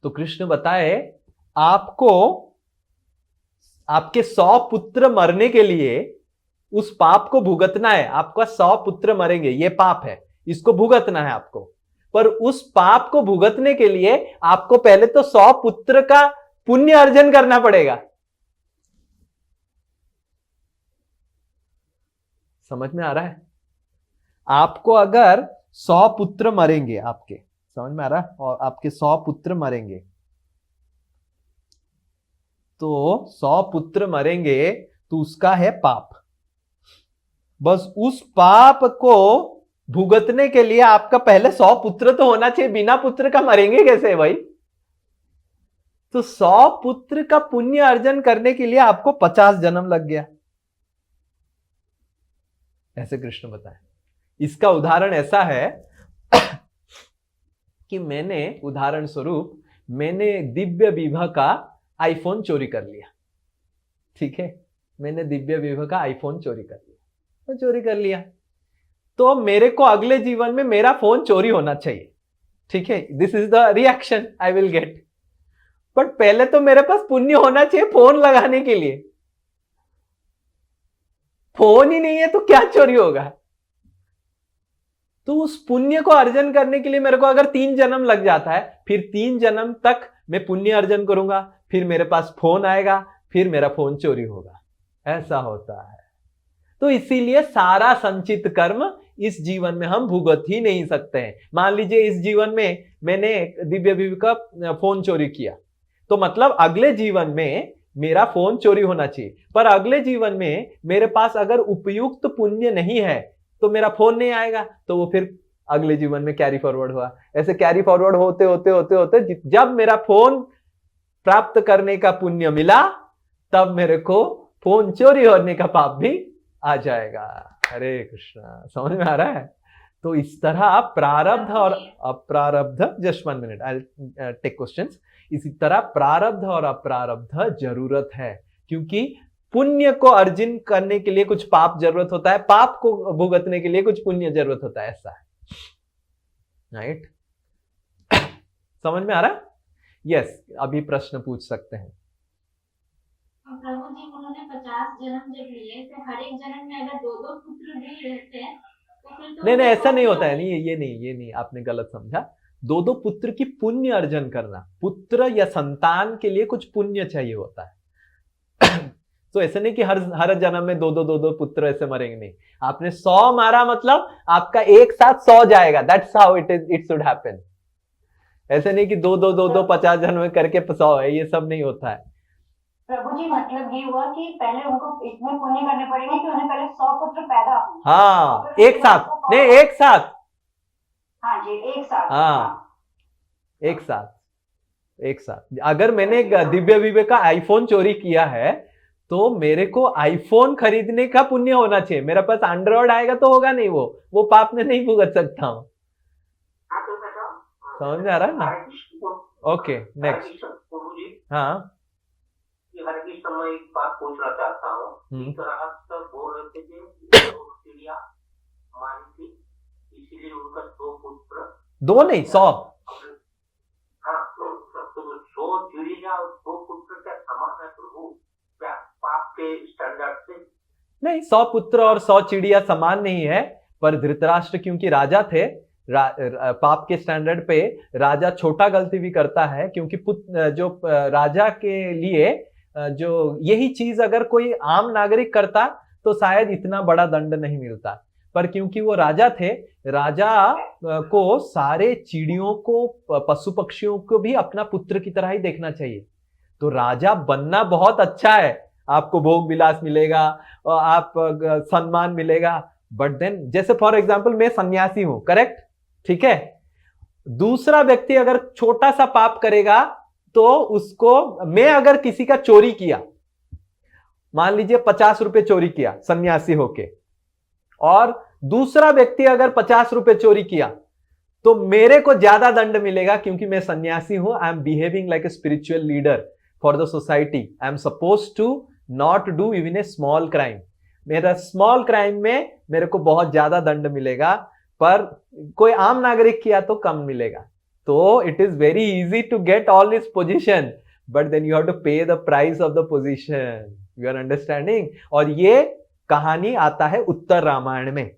तो कृष्ण बताए, आपको आपके 100 पुत्र मरने के लिए उस पाप को भुगतना है। आपका 100 पुत्र मरेंगे, ये पाप है, इसको भुगतना है आपको। पर उस पाप को भुगतने के लिए आपको पहले तो 100 पुत्र का पुण्य अर्जन करना पड़ेगा। समझ में आ रहा है? आपको अगर 100 पुत्र मरेंगे, आपके, समझ में आ रहा है, और आपके 100 पुत्र मरेंगे, तो 100 पुत्र मरेंगे तो उसका है पाप। बस उस पाप को भुगतने के लिए आपका पहले 100 पुत्र तो होना चाहिए, बिना पुत्र का मरेंगे कैसे भाई? तो 100 पुत्र का पुण्य अर्जन करने के लिए आपको 50 जन्म लग गया, ऐसे कृष्ण बताए। इसका उदाहरण ऐसा है कि मैंने, उदाहरण स्वरूप, मैंने दिव्य विभा का आईफोन चोरी कर लिया। ठीक है, मैंने दिव्य विभा का आईफोन चोरी कर लिया, तो चोरी कर लिया, तो मेरे को अगले जीवन में मेरा फोन चोरी होना चाहिए। ठीक है, this is the reaction I will get. But पहले तो मेरे पास पुण्य होना चाहिए फोन लगाने के लिए। फोन ही नहीं है तो क्या चोरी होगा? तो उस पुण्य को अर्जन करने के लिए मेरे को अगर 3 जन्म लग जाता है, फिर 3 जन्म तक मैं पुण्य अर्जन करूंगा, फिर मेरे पास फोन आएगा, फिर मेरा फोन चोरी होगा। ऐसा होता है। तो इसीलिए सारा संचित कर्म इस जीवन में हम भुगत ही नहीं सकते हैं। मान लीजिए इस जीवन में मैंने दिव्य विभा का फोन चोरी किया, तो मतलब अगले जीवन में मेरा फोन चोरी होना चाहिए। पर अगले जीवन में मेरे पास अगर उपयुक्त पुण्य नहीं है तो मेरा फोन नहीं आएगा, तो वो फिर अगले जीवन में कैरी फॉरवर्ड हुआ। ऐसे कैरी फॉरवर्ड होते होते होते होते जब मेरा फोन प्राप्त करने का पुण्य मिला, तब मेरे को फोन चोरी होने का पाप भी आ जाएगा। हरे कृष्णा, समझ में आ रहा है? तो इस तरह प्रारब्ध और अप्रारब्ध, just 1 minute, I take questions. इसी तरह प्रारब्ध और अप्रारब्ध जरूरत है, क्योंकि पुण्य को अर्जन करने के लिए कुछ पाप जरूरत होता है, पाप को भुगतने के लिए कुछ पुण्य जरूरत होता है, ऐसा है, राइट? समझ में आ रहा है? यस, अभी प्रश्न पूछ सकते हैं। प्रभु जी उन्होंने 50 जन्म जब लिए तो हर एक जन्म में अगर 2-2 पुत्र भी रहते हैं तो फिर तो नहीं, ऐसा नहीं होता है, नहीं, ये नहीं, आपने गलत समझा। 2-2 पुत्र की पुण्य अर्जन करना, पुत्र या संतान के लिए कुछ पुण्य चाहिए होता है। तो ऐसे नहीं कि हर जन्म में 2-2 पुत्र ऐसे मरेंगे, नहीं। आपने 100 मारा मतलब आपका एक साथ 100 जाएगा, that's how it should happen. ऐसे नहीं कि 2-2 50 जन्म करके 100 है, ये सब नहीं होता है। प्रभु जी मतलब ये हुआ कि पहले उनको इतने पुण्य करने पड़ेंगे कि उन्हें पहले 100 पुत्र पैदा हो। हाँ, एक साथ नहीं, एक साथ, हाँ जी, एक साथ, हाँ, एक साथ। अगर मैंने एक दिव्य विवेक का आईफोन चोरी किया है तो मेरे को आईफोन खरीदने का पुण्य होना चाहिए। मेरे पास एंड्रॉइड आएगा तो होगा नहीं, वो पाप में नहीं भुगत सकता हूँ। समझ में आ रहा है ना? Okay, next. हाँ, हरे कृष्ण, मैं एक बात पूछना चाहता हूँ। बोल रहे थे कि चिड़िया मारी थी, इसीलिए उनका 2 पुत्र, 2 नहीं 100। हाँ, तो 100 चिड़िया और 2 पुत्र क्या समान है प्रभु? क्या पाप के स्टैंडर्ड से? नहीं, 100 पुत्र और 100 चिड़िया समान नहीं है, पर धृतराष्ट्र क्योंकि राजा थे, पाप के स्टैंडर्ड पे राजा छोटा गलती भी करता है, क्योंकि जो राजा के लिए जो यही चीज अगर कोई आम नागरिक करता तो शायद इतना बड़ा दंड नहीं मिलता, पर क्योंकि वो राजा थे, राजा को सारे चिड़ियों को, पशु पक्षियों को भी अपना पुत्र की तरह ही देखना चाहिए। तो राजा बनना बहुत अच्छा है, आपको भोग विलास मिलेगा और आप सम्मान मिलेगा, बट देन जैसे फॉर एग्जाम्पल मैं सन्यासी हूं, करेक्ट, ठीक है? दूसरा व्यक्ति अगर छोटा सा पाप करेगा तो उसको, मैं अगर किसी का चोरी किया, मान लीजिए 50 रुपए चोरी किया सन्यासी होके, और दूसरा व्यक्ति अगर 50 रुपए चोरी किया तो मेरे को ज्यादा दंड मिलेगा, क्योंकि मैं सन्यासी हूं। I am behaving like a spiritual leader for the society. I am suppose to not do even a small crime. मेरा स्मॉल क्राइम में मेरे को बहुत ज्यादा दंड मिलेगा, पर कोई आम नागरिक किया तो कम मिलेगा। तो it is very easy to get all this position, but then you have to pay the price of the position. You are understanding? और ये कहानी आता है उत्तर रामायण में।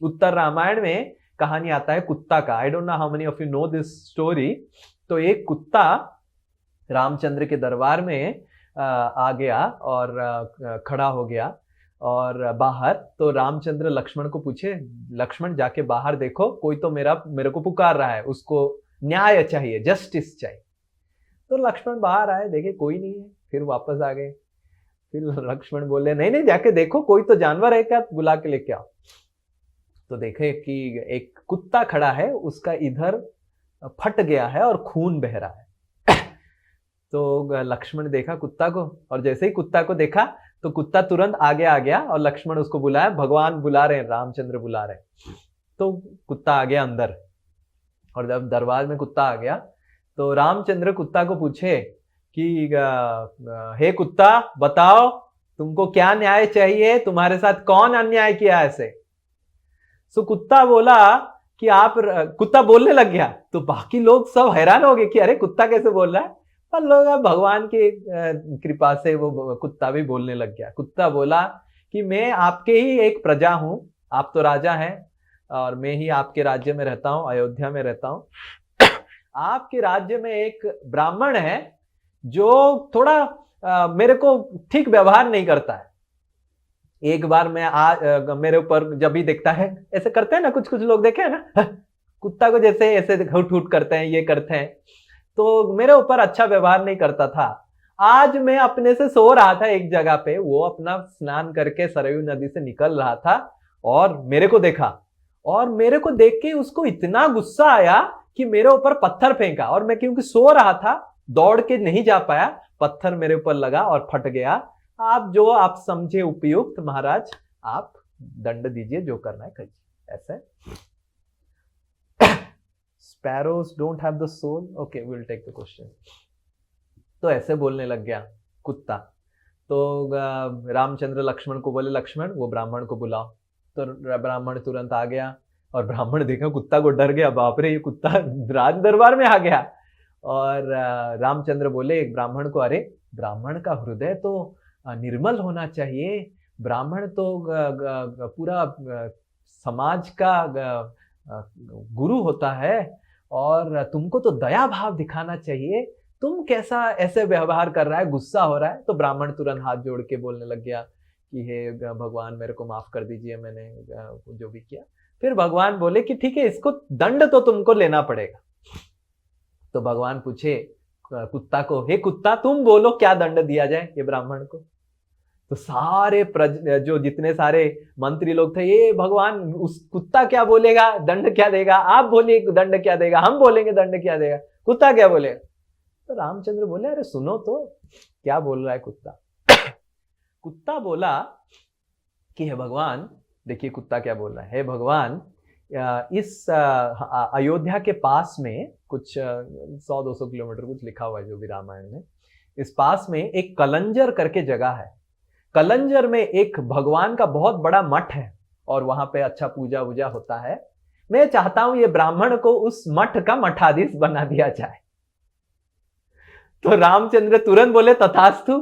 उत्तर रामायण में कहानी आता है कुत्ता का। I don't know how many of you know this story. तो एक कुत्ता रामचंद्र के दरबार में आ गया और खड़ा हो गया और बाहर। तो रामचंद्र लक्ष्मण को पूछे, लक्ष्मण जाके बाहर देखो, कोई तो मेरे को पुकार रहा है, उसको न्याय चाहिए, जस्टिस चाहिए। तो लक्ष्मण बाहर आए, देखे कोई नहीं है, फिर वापस आ गए। फिर लक्ष्मण बोले नहीं जाके देखो, कोई तो जानवर है क्या, बुला के लेके आओ। तो देखे कि एक कुत्ता खड़ा है, उसका इधर फट गया है और खून बह रहा है। तो लक्ष्मण देखा कुत्ता को, और जैसे ही कुत्ता को देखा तो कुत्ता तुरंत आगे आ गया और लक्ष्मण उसको बुलाया, भगवान बुला रहे हैं, रामचंद्र बुला रहे हैं। तो कुत्ता आ गया अंदर, और जब दरबार में कुत्ता आ गया तो रामचंद्र कुत्ता को पूछे कि हे कुत्ता, बताओ तुमको क्या न्याय चाहिए, तुम्हारे साथ कौन अन्याय किया ऐसे? सो कुत्ता बोला कि आप, कुत्ता बोलने लग गया। तो बाकी लोग सब हैरान हो गए कि अरे कुत्ता कैसे बोल रहा है, पर लोग भगवान की कृपा से वो कुत्ता भी बोलने लग गया। कुत्ता बोला कि मैं आपके ही एक प्रजा हूं, आप तो राजा हैं और मैं ही आपके राज्य में रहता हूं, अयोध्या में रहता हूं। आपके राज्य में एक ब्राह्मण है जो थोड़ा मेरे को ठीक व्यवहार नहीं करता है। एक बार मैं मेरे ऊपर जब भी देखता है, ऐसे करते हैं ना, कुछ लोग देखे हैं ना, कुत्ता को जैसे ऐसे हुट करते हैं, ये करते हैं, तो मेरे ऊपर अच्छा व्यवहार नहीं करता था। आज मैं अपने से सो रहा था एक जगह पे, वो अपना स्नान करके सरयू नदी से निकल रहा था और मेरे को देखा, और मेरे को देख के उसको इतना गुस्सा आया कि मेरे ऊपर पत्थर फेंका, और मैं क्योंकि सो रहा था दौड़ के नहीं जा पाया, पत्थर मेरे ऊपर लगा और फट गया। आप जो आप समझे उपयुक्त महाराज, आप दंड दीजिए, जो करना है करिए। ऐसे sparrows don't have the soul. Okay, we will take the question. तो ऐसे बोलने लग गया कुत्ता। तो रामचंद्र लक्ष्मण को बोले लक्ष्मण वो ब्राह्मण को बुलाओ। तो ब्राह्मण तुरंत आ गया और ब्राह्मण देखा कुत्ता को डर गया, बाप रे ये कुत्ता राज दरबार में आ गया। और रामचंद्र बोले एक ब्राह्मण को, अरे ब्राह्मण का हृदय तो निर्मल होना चाहिए, ब्राह्मण तो पूरा समाज का गुरु होता है और तुमको तो दया भाव दिखाना चाहिए, तुम कैसा ऐसे व्यवहार कर रहा है, गुस्सा हो रहा है। तो ब्राह्मण तुरंत हाथ जोड़ के बोलने लग गया कि हे भगवान मेरे को माफ कर दीजिए, मैंने जो भी किया। फिर भगवान बोले कि ठीक है इसको दंड तो तुमको लेना पड़ेगा। तो भगवान पूछे कुत्ता को, हे कुत्ता तुम बोलो क्या दंड दिया जाए ये ब्राह्मण को। तो सारे जो जितने सारे मंत्री लोग थे, ये भगवान उस कुत्ता क्या बोलेगा, दंड क्या देगा, आप बोलिए दंड क्या देगा, हम बोलेंगे दंड क्या देगा, कुत्ता क्या बोलेगा। तो रामचंद्र बोले अरे सुनो तो क्या बोल रहा है कुत्ता। कुत्ता बोला कि हे भगवान, देखिए कुत्ता क्या बोल रहा है, हे भगवान इस अयोध्या के पास में कुछ 100-200 किलोमीटर कुछ लिखा हुआ है जो भी रामायण में, इस पास में एक कलंजर करके जगह है, कलंजर में एक भगवान का बहुत बड़ा मठ है और वहां पे अच्छा पूजा वूजा होता है, मैं चाहता हूं ये ब्राह्मण को उस मठ का मठाधीश बना दिया जाए। तो रामचंद्र तुरंत बोले तथास्तु,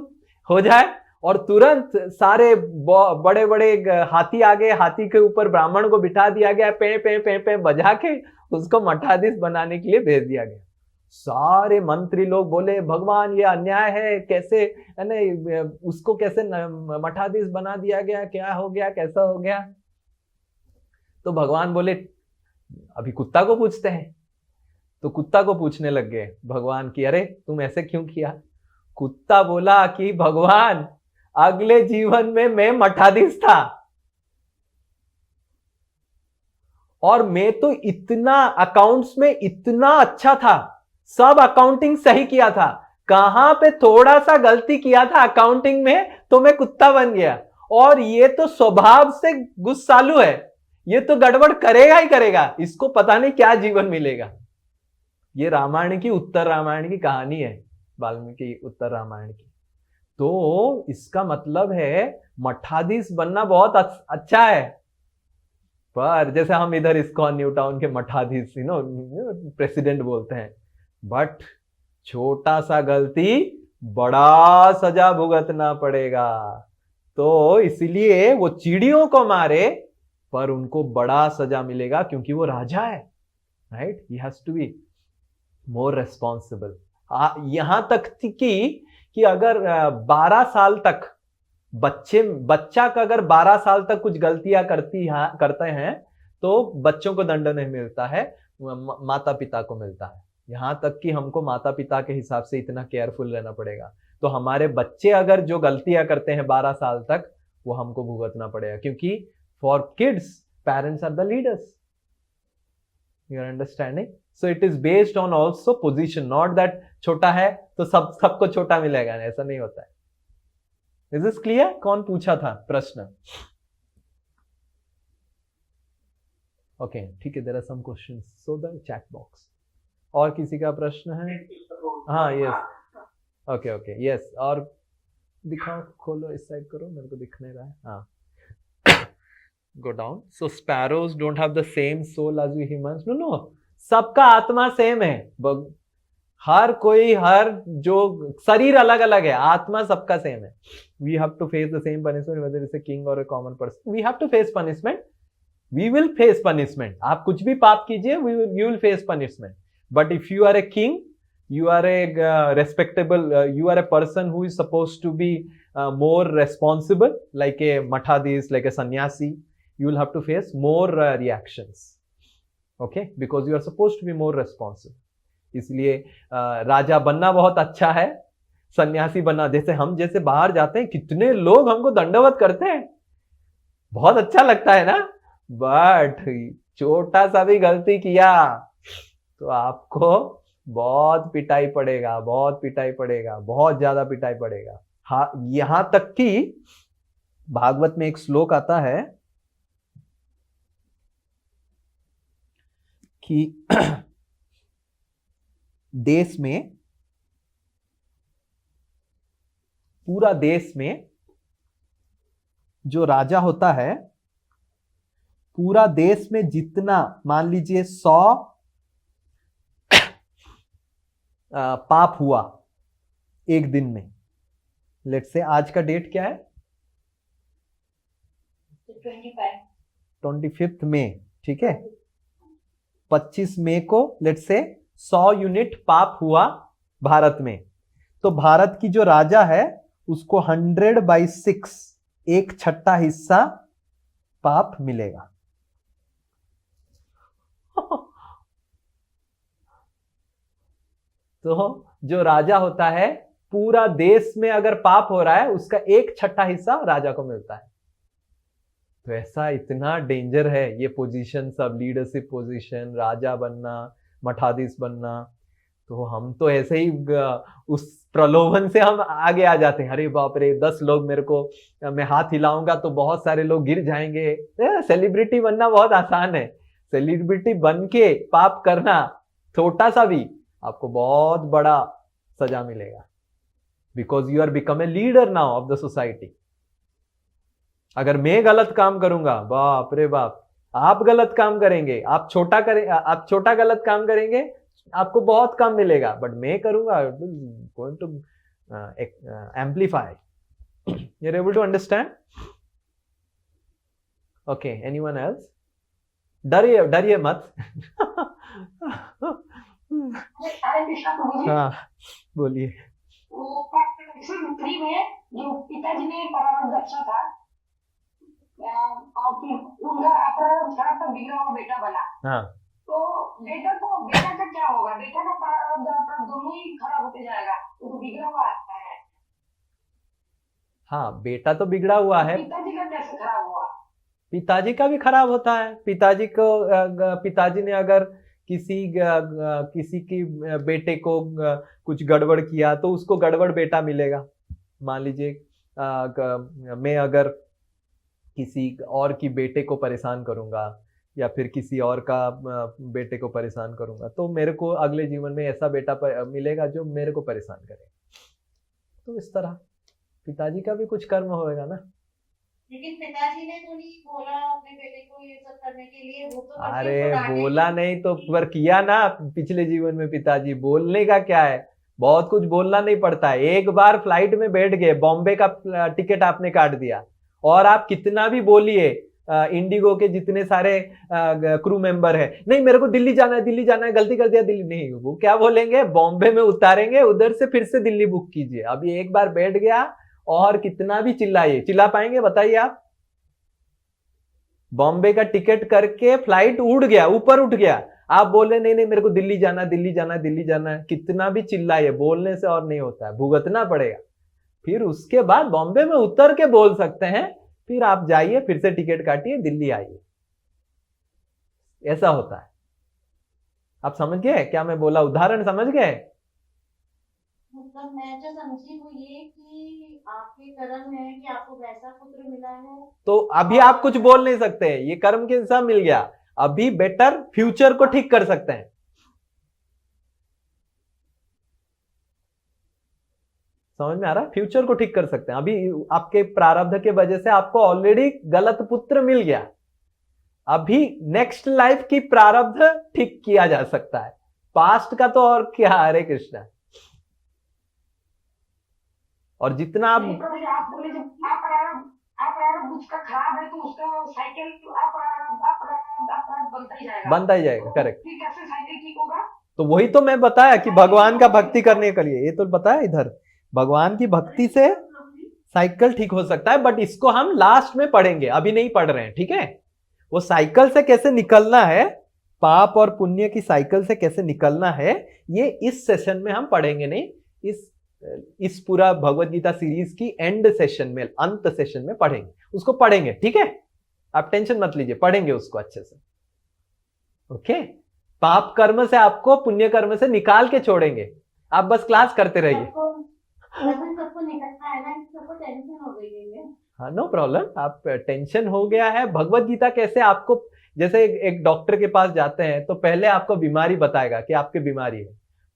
हो जाए। और तुरंत सारे बड़े बड़े हाथी आ गए, हाथी के ऊपर ब्राह्मण को बिठा दिया गया, पे पे पे पे बजा के उसको मठाधीश बनाने के लिए भेज दिया गया। सारे मंत्री लोग बोले भगवान ये अन्याय है, कैसे है उसको कैसे मठाधीश बना दिया गया, क्या हो गया, कैसा हो गया। तो भगवान बोले अभी कुत्ता को पूछते हैं। तो कुत्ता को पूछने लग गए भगवान की, अरे तुम ऐसे क्यों किया। कुत्ता बोला कि भगवान अगले जीवन में मैं मठाधीश था और मैं तो इतना अकाउंट्स में इतना अच्छा था, सब अकाउंटिंग सही किया था, कहां पे थोड़ा सा गलती किया था अकाउंटिंग में तो मैं कुत्ता बन गया। और ये तो स्वभाव से गुस्सालू है, ये तो गड़बड़ करेगा ही करेगा, इसको पता नहीं क्या जीवन मिलेगा। ये रामायण की, उत्तर रामायण की कहानी है, वाल्मीकि उत्तर रामायण की। तो इसका मतलब है मठाधीश बनना बहुत अच्छा है, पर जैसे हम इधर इस्कॉन न्यू टाउन के मठाधीश प्रेसिडेंट बोलते हैं, बट छोटा सा गलती बड़ा सजा भुगतना पड़ेगा। तो इसलिए वो चिड़ियों को मारे पर उनको बड़ा सजा मिलेगा क्योंकि वो राजा है, right. He has to be more responsible. यहां तक कि अगर 12 साल तक बच्चा का अगर 12 साल तक कुछ गलतियां करते हैं तो बच्चों को दंड नहीं मिलता है, माता पिता को मिलता है। यहां तक कि हमको माता पिता के हिसाब से इतना केयरफुल रहना पड़ेगा। तो हमारे बच्चे अगर जो गलतियां करते हैं 12 साल तक, वो हमको भुगतना पड़ेगा, क्योंकि for kids parents are the leaders. You are understanding? So it is based on also position, not that छोटा है तो सबको छोटा मिलेगा, ऐसा नहीं होता है। Is this clear? कौन पूछा था प्रश्न? ओके, ठीक है, there are some questions, so the chat box. और किसी का प्रश्न है? हाँ, यस, ओके ओके, यस। और दिखाओ, खोलो, इस साइड करो, मेरे को दिख नहीं रहा है। हाँ, go down. So sparrows don't have the same soul as we humans. No, सबका आत्मा सेम है। हर कोई, हर जो शरीर अलग अलग है, आत्मा सबका सेम है। We have to face the same punishment whether it's a king or a common person. We have to face punishment. We will face punishment. आप कुछ भी पाप कीजिए, you will face punishment. But if you are a king, you are a respectable, you are a person who is supposed to be more responsible, like a mathadis, like a sannyasi. You will have to face more reactions, okay, because you are supposed to be more responsible. इसलिए राजा बनना बहुत अच्छा है, सन्यासी बनना, जैसे हम जैसे बाहर जाते हैं कितने लोग हमको दंडवत करते हैं, बहुत अच्छा लगता है ना। बट छोटा सा भी गलती किया तो आपको बहुत पिटाई पड़ेगा, बहुत पिटाई पड़ेगा, बहुत ज्यादा पिटाई पड़ेगा। हाँ, यहां तक कि भागवत में एक श्लोक आता है कि देश में पूरा देश में जो राजा होता है, पूरा देश में जितना मान लीजिए 100 पाप हुआ एक दिन में, लेट से आज का डेट क्या है 25 मई, ठीक है, 25 मई को लेट से 100 यूनिट पाप हुआ भारत में, तो भारत की जो राजा है उसको 100/6 एक छठा हिस्सा पाप मिलेगा। तो जो राजा होता है, पूरा देश में अगर पाप हो रहा है उसका एक छठा हिस्सा राजा को मिलता है। तो ऐसा इतना डेंजर है ये पोजीशन, सब लीडरशिप पोजीशन, राजा बनना, मठाधीश बनना। तो हम तो ऐसे ही उस प्रलोभन से हम आगे आ जाते हैं, अरे बाप रे 10 लोग मेरे को, मैं हाथ हिलाऊंगा तो बहुत सारे लोग गिर जाएंगे। सेलिब्रिटी बनना बहुत आसान है, सेलिब्रिटी बन के पाप करना छोटा सा भी आपको बहुत बड़ा सजा मिलेगा, because you are become a leader now of the society. अगर मैं गलत काम करूंगा, बाप रे बाप, आप गलत काम करेंगे, आप छोटा गलत काम करेंगे, आपको बहुत कम मिलेगा, बट मैं करूंगा going to amplify. You are able to understand? Okay, anyone else? डरिए मत। हाँ बोलिए। वो सेक्शन 3 में जो पिताजी ने प्रारंभ रचा था, और फिर उनका अपराध खराब तो बिगड़ा हुआ बेटा बना। हाँ, तो बेटा का क्या होगा? बेटा का प्रारब्ध अपराध दोनों ही खराब होते जाएगा, वो बिगड़ा हुआ आता है। हाँ बेटा तो बिगड़ा हुआ है, पिताजी का कैसे खराब हुआ? पिताजी का भी खराब होता है। पिताजी ने अगर किसी की बेटे को कुछ गड़बड़ किया तो उसको गड़बड़ बेटा मिलेगा। मान लीजिए मैं अगर किसी और की बेटे को परेशान करूंगा या फिर किसी और का बेटे को परेशान करूंगा, तो मेरे को अगले जीवन में ऐसा बेटा मिलेगा जो मेरे को परेशान करे। तो इस तरह पिताजी का भी कुछ कर्म होएगा ना। लेकिन पिताजी ने तो नहीं बोला अपने बेटे को ये सब करने के लिए, वो तो अरे बोला नहीं तो पर किया ना पिछले जीवन में। पिताजी बोलने का क्या है, बहुत कुछ बोलना नहीं पड़ता है। एक बार फ्लाइट में बैठ गए, बॉम्बे का टिकट आपने काट दिया, और आप कितना भी बोलिए, इंडिगो के जितने सारे क्रू मेंबर है, नहीं मेरे को दिल्ली जाना है, गलती कर दिया दिल्ली, नहीं, वो क्या बोलेंगे, बॉम्बे में उतारेंगे, उधर से फिर से दिल्ली बुक कीजिए। अभी एक बार बैठ गया और कितना भी चिल्ला पाएंगे बताइए आप? बॉम्बे का टिकट करके फ्लाइट उड़ गया, ऊपर उठ गया, आप बोले नहीं मेरे को दिल्ली जाना है, कितना भी चिल्लाइए, बोलने से और नहीं होता है, भुगतना पड़ेगा। फिर उसके बाद बॉम्बे में उतर के बोल सकते हैं, फिर आप जाइए, फिर से टिकट काटिए, दिल्ली आइए। ऐसा होता है। आप समझ गए क्या मैं बोला? उदाहरण समझ गए? मतलब मैं जो समझी वो ये कि आपके कर्म है कि आपको वैसा पुत्र मिला है, तो अभी आप कुछ बोल नहीं सकते, ये कर्म के हिसाब मिल गया। अभी बेटर फ्यूचर को ठीक कर सकते हैं। समझ में आ रहा है? फ्यूचर को ठीक कर सकते हैं। अभी आपके प्रारब्ध के वजह से आपको ऑलरेडी गलत पुत्र मिल गया, अभी नेक्स्ट लाइफ की प्रारब्ध ठीक किया जा सकता है। पास्ट का तो और क्या, हरे कृष्णा। और जितना आप बोले जब आप प्रारब्ध उसका खराब है तो उसका साइकिल बनता ही जाएगा। करेक्ट। फिर कैसे साइकिल ठीक होगा? तो वही तो मैं बताया कि भगवान का भक्ति करने के लिए, ये तो बताया इधर, भगवान की भक्ति से साइकिल ठीक हो सकता है। बट इसको हम लास्ट में पढ़ेंगे, अभी नहीं पढ़ रहे हैं, ठीक है? वो साइकिल से कैसे निकलना है, पाप और पुण्य की साइकिल से कैसे निकलना है, ये इस सेशन में हम पढ़ेंगे नहीं। इस पूरा भगवत गीता सीरीज की एंड सेशन में, अंत सेशन में पढ़ेंगे, उसको पढ़ेंगे, ठीक है? आप टेंशन मत लीजिए, पढ़ेंगे उसको अच्छे से। ओके? पाप कर्म से आपको पुण्य कर्म से निकाल के छोड़ेंगे, आप बस क्लास करते रहिए। सबको निकलना है ना, सबको टेंशन हो गई है। हाँ, नो प्रॉब्लम। आप टेंशन हो गया है। भगवत गीता कैसे आपको, जैसे एक डॉक्टर के पास जाते हैं तो पहले आपको बीमारी बताएगा कि आपकी बीमारी है,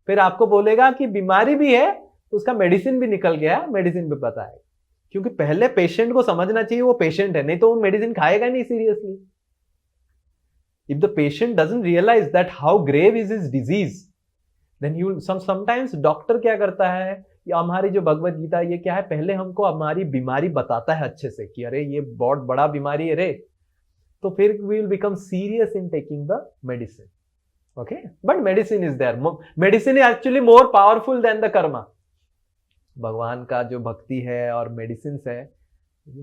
फिर आपको बोलेगा कि बीमारी भी है उसका मेडिसिन भी निकल गया, मेडिसिन भी पता है, क्योंकि पहले पेशेंट को समझना चाहिए वो पेशेंट है, नहीं तो वो मेडिसिन खाएगा नहीं seriously. If the patient doesn't realise that how grave is his disease, then you sometimes doctor क्या करता है, या हमारी जो भगवत गीता ये क्या है, पहले हमको हमारी बीमारी बताता है अच्छे से कि अरे ये बहुत बड़ा बीमारी है रे, तो फिर we will become serious in taking the medicine. Okay, but medicine is there, medicine is actually more powerful than the karma. भगवान का जो भक्ति है और मेडिसिन है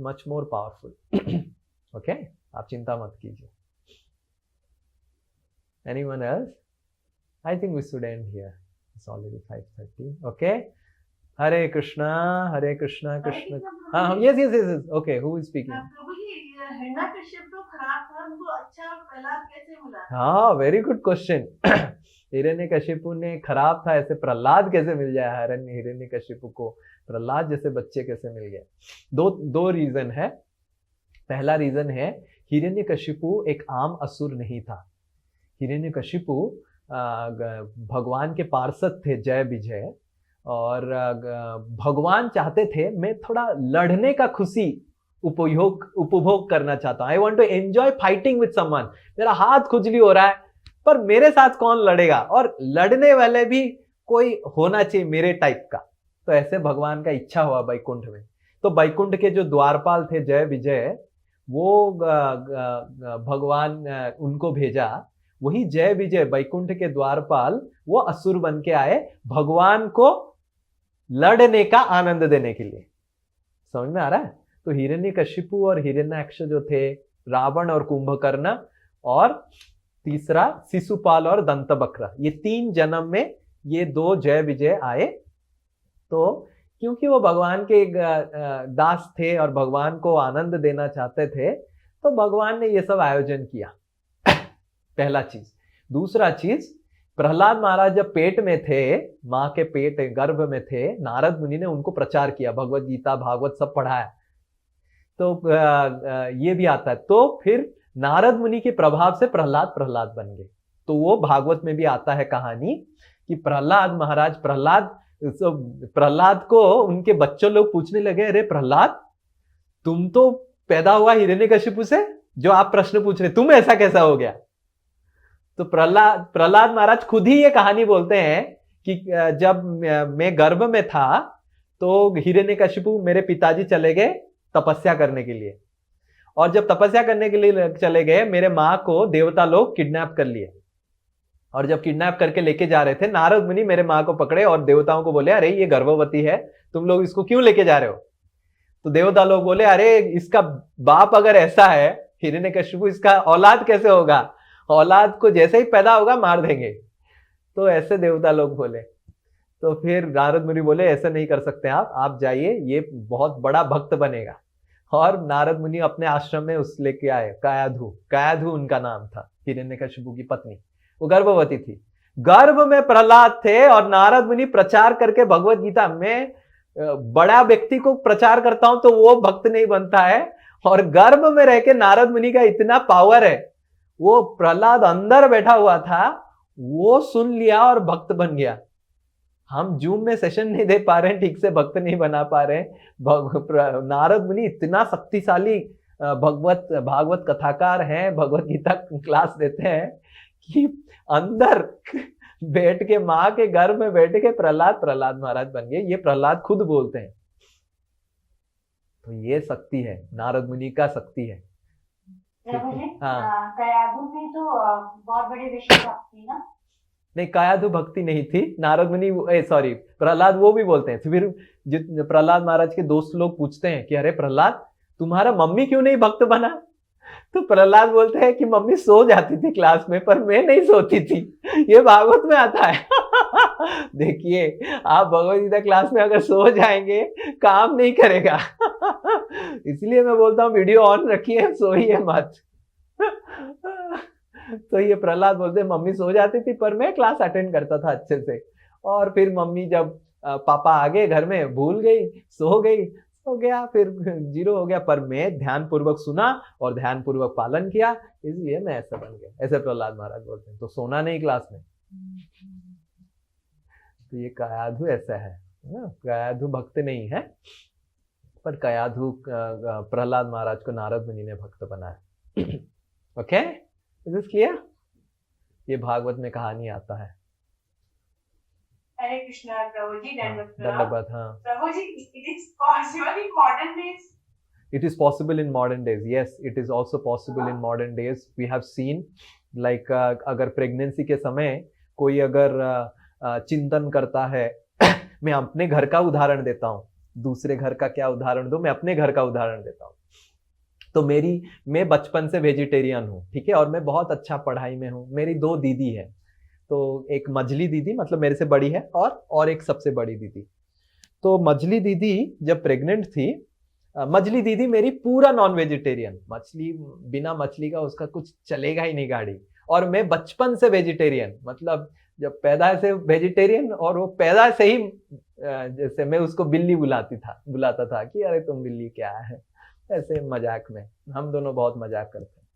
मच मोर पावरफुल। ओके, आप चिंता मत कीजिए। Anyone else? I think we should end here, it's already 5:30। Okay, Hare Krishna Krishna. हाँ, yes yes yes, okay, who is speaking? प्रभु जी, हिरण्यकश्यप तो खराब था, उनको अच्छा प्रहलाद कैसे मिला? हाँ, वेरी गुड क्वेश्चन। हिरण्यकशिपु ने खराब था, ऐसे प्रहलाद कैसे मिल जाए? हिरण्यकशिपु को प्रहलाद जैसे बच्चे कैसे मिल गए? दो रीजन है। पहला रीजन है, हिरण्यकशिपु एक आम असुर नहीं था। हिरण्यकशिपु भगवान के पार्षद थे, जय विजय, और भगवान चाहते थे मैं थोड़ा लड़ने का खुशी उपभोग करना चाहता हूं। I want to enjoy fighting with someone. मेरा हाथ खुजली हो रहा है, पर मेरे साथ कौन लड़ेगा, और लड़ने वाले भी कोई होना चाहिए मेरे टाइप का। तो ऐसे भगवान का इच्छा हुआ बैकुंठ में। तो बैकुंठ के जो द्वारपाल थे जय विजय, वो भगवान उनको भेजा। वही जय विजय बैकुंठ के द्वारपाल वो असुर बन के आए भगवान को लड़ने का आनंद देने के लिए। समझ में आ रहा है? तो हिरण्यकशिपु और हिरण्याक्ष जो थे, रावण और कुंभकर्ण, और तीसरा शिशुपाल और दंतवक्र, ये 3 जन्म में ये 2 जय विजय आए। तो क्योंकि वो भगवान के दास थे और भगवान को आनंद देना चाहते थे, तो भगवान ने ये सब आयोजन किया। पहला चीज। दूसरा चीज, प्रहलाद महाराज जब पेट में थे, माँ के पेट गर्भ में थे, नारद मुनि ने उनको प्रचार किया, भगवत गीता भागवत सब पढ़ाया। तो ये भी आता है। तो फिर नारद मुनि के प्रभाव से प्रहलाद बन गए। तो वो भागवत में भी आता है कहानी कि प्रहलाद महाराज, प्रहलाद को उनके बच्चों लोग पूछने लगे, अरे प्रहलाद, तुम तो पैदा हुआ हिरण्यकशिपु से, जो आप प्रश्न पूछ रहे, तुम ऐसा कैसा हो गया? तो प्रहलाद महाराज खुद ही ये कहानी बोलते हैं कि जब मैं गर्भ में था तो हिरण्यकशिपु मेरे पिताजी चले गए तपस्या करने के लिए, और जब तपस्या करने के लिए चले गए, मेरे माँ को देवता लोग किडनैप कर लिए, और जब किडनैप करके लेके जा रहे थे, नारद मुनि मेरे माँ को पकड़े और देवताओं को बोले, अरे ये गर्भवती है, तुम लोग इसको क्यों लेके जा रहे हो? तो देवता लोग बोले, अरे इसका बाप अगर ऐसा है हिरण्यकशिपु, इसका औलाद कैसे होगा? औलाद को जैसे ही पैदा होगा मार देंगे। तो ऐसे देवता लोग बोले। तो फिर नारद मुनि बोले, ऐसा नहीं कर सकते आप जाइए, ये बहुत बड़ा भक्त बनेगा। और नारद मुनि अपने आश्रम में उस लेके आए, कायाधु उनका नाम था, हिरण्यकशिपु की पत्नी, वो गर्भवती थी। गर्भ में प्रहलाद थे, और नारद मुनि प्रचार करके भगवत गीता में, बड़ा व्यक्ति को प्रचार करता हूं तो वो भक्त नहीं बनता है, और गर्भ में रह के नारद मुनि का इतना पावर है, वो प्रहलाद अंदर बैठा हुआ था, वो सुन लिया और भक्त बन गया। हम जूम में सेशन नहीं दे पा रहे हैं, ठीक से भक्त नहीं बना पा रहे हैं। नारद मुनि इतना शक्तिशाली भागवत कथाकार हैं, भगवत गीता क्लास देते हैं कि अंदर बैठ के, माँ के गर्भ में बैठ के प्रहलाद महाराज बन गए। ये प्रहलाद खुद बोलते हैं। तो ये शक्ति है, नारद मुनि का शक्ति है। हाँ, कायाधु भी तो बहुत बड़ी विषय भक्ति ना? नहीं, कायाधु भक्ति नहीं थी। नारद मुनि, सॉरी, प्रहलाद वो भी बोलते हैं। फिर प्रहलाद महाराज के दोस्त लोग पूछते हैं कि अरे प्रहलाद, तुम्हारा मम्मी क्यों नहीं भक्त बना? तो प्रहलाद बोलते हैं कि मम्मी सो जाती थी क्लास में, पर मैं नहीं सोती थी। ये भागवत में आता है। देखिए, आप भगवत गीता क्लास में अगर सो जाएंगे, काम नहीं करेगा। इसलिए मैं बोलता हूँ वीडियो ऑन रखिए, सोइए मत। तो ये प्रहलाद बोलते, मम्मी सो जाती थी पर मैं क्लास अटेंड करता था अच्छे से। और फिर मम्मी जब पापा आ गए घर में, भूल गई, सो गया, फिर 0 हो गया, पर मैं ध्यान पूर्वक सुना और ध्यान पूर्वक पालन किया, इसलिए मैं ऐसा बन गया। ऐसे प्रहलाद महाराज बोलते हैं। तो सोना नहीं क्लास में। तो ये कायाधु ऐसा है। ना, कयाधु भक्त नहीं है, पर कयाधु प्रहलाद महाराज को नारद मुनि ने भक्त बनाया। Okay, is this clear? ये भागवत में कहानी आता है। हरे कृष्णा प्रभु जी, दंडवत। हाँ, प्रभु जी, it is possible in modern days. it is possible in modern days. Yes, it is also possible in modern days. We have seen like अगर प्रेगनेंसी के समय कोई अगर चिंतन करता है मैं अपने घर का उदाहरण देता हूँ, दूसरे घर का क्या उदाहरण दूं, मैं अपने घर का उदाहरण देता हूँ। तो मैं बचपन से वेजिटेरियन हूँ, ठीक है, और मैं बहुत अच्छा पढ़ाई में हूँ। मेरी 2 दीदी है, तो एक मझली दीदी मतलब मेरे से बड़ी है और एक सबसे बड़ी दीदी। तो मझली दीदी जब प्रेग्नेंट थी, मछली दीदी मेरी पूरा नॉन वेजिटेरियन, मछली बिना मछली का उसका कुछ चलेगा ही नहीं गाड़ी, और मैं बचपन से वेजिटेरियन, मतलब जब पैदा से वेजिटेरियन, और वो पैदा से ही जैसे मैं उसको बिल्ली बुलाता था कि अरे तुम बिल्ली क्या है, ऐसे मजाक में हम दोनों बहुत मजाक करते हैं।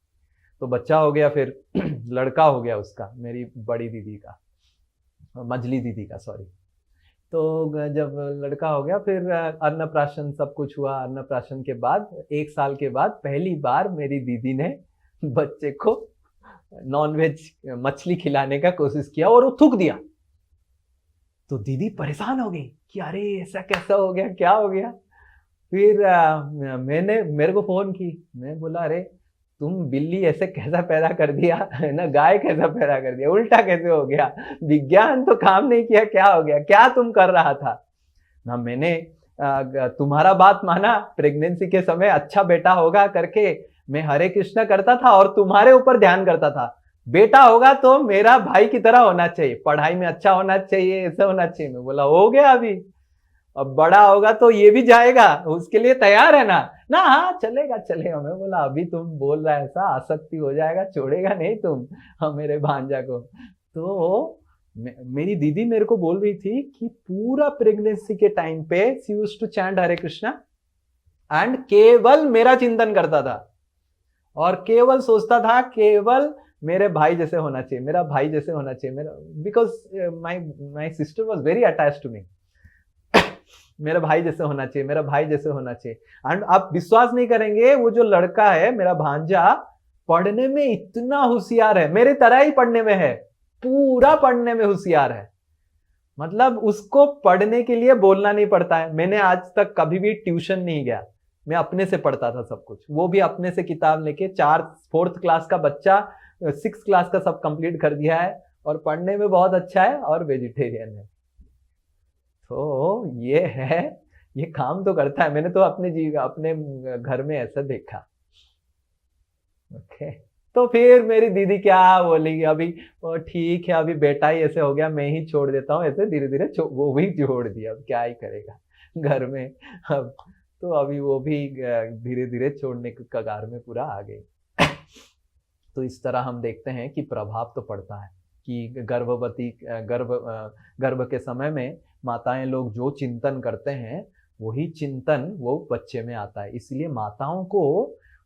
तो बच्चा हो गया, फिर लड़का हो गया उसका, मेरी बड़ी दीदी का, मझली दीदी का, सॉरी। तो जब लड़का हो गया फिर अन्नप्राशन सब कुछ हुआ। अन्नप्राशन के बाद 1 साल के बाद पहली बार मेरी दीदी ने बच्चे को नॉनवेज मछली खिलाने का कोशिश किया और वो थूक दिया। तो दीदी परेशान हो गई कि अरे ऐसा कैसा हो गया, क्या हो गया। फिर मेरे को फोन की, मैं बोला अरे तुम बिल्ली ऐसे कैसा पैदा कर दिया है ना, गाय कैसा पैदा कर दिया, उल्टा कैसे हो गया, विज्ञान तो काम नहीं किया, क्या हो गया, क्या तुम कर रहा था ना। मैंने तुम्हारा बात माना, प्रेगनेंसी के समय अच्छा बेटा होगा करके मैं हरे कृष्ण करता था और तुम्हारे ऊपर ध्यान करता था। बेटा होगा तो मेरा भाई की तरह होना चाहिए, पढ़ाई में अच्छा होना चाहिए, ऐसा होना चाहिए। मैं बोला हो गया, अभी अब बड़ा होगा तो ये भी जाएगा, उसके लिए तैयार है ना। हाँ चलेगा चलेगा। मैं बोला अभी तुम बोल रहा है ऐसा, आसक्ति हो जाएगा, छोड़ेगा नहीं तुम मेरे भांजा को। तो मेरी दीदी मेरे को बोल रही थी कि पूरा प्रेगनेंसी के टाइम पे she used to chant Hare Krishna and केवल मेरा चिंतन करता था और केवल सोचता था केवल मेरे भाई जैसे होना चाहिए, मेरा भाई जैसे होना चाहिए, मेरा, because my sister was very attached to me. मेरा भाई जैसे होना चाहिए, मेरा भाई जैसे होना चाहिए। एंड आप विश्वास नहीं करेंगे, वो जो लड़का है मेरा भांजा पढ़ने में इतना होशियार है, मेरे तरह ही पढ़ने में है, पूरा पढ़ने में होशियार है। मतलब उसको पढ़ने के लिए बोलना नहीं पड़ता है। मैंने आज तक कभी भी ट्यूशन नहीं गया, मैं अपने से पढ़ता था सब कुछ, वो भी अपने से किताब लेके। 4th क्लास का बच्चा 6th क्लास का सब कंप्लीट कर दिया है और पढ़ने में बहुत अच्छा है और वेजिटेरियन है। तो ये है, ये काम तो करता है। मैंने तो अपने घर में ऐसा देखा। ओके, तो फिर मेरी दीदी क्या बोलेगी, अभी ठीक है, अभी बेटा ही ऐसे हो गया, मैं ही छोड़ देता हूँ, ऐसे धीरे धीरे वो भी छोड़ दिया। अब क्या ही करेगा घर में। अब तो अभी वो भी धीरे धीरे छोड़ने के कगार में पूरा आ गई। तो इस तरह हम देखते हैं कि प्रभाव तो पड़ता है कि गर्भ के समय में माताएं लोग जो चिंतन करते हैं वही चिंतन वो बच्चे में आता है। इसलिए माताओं को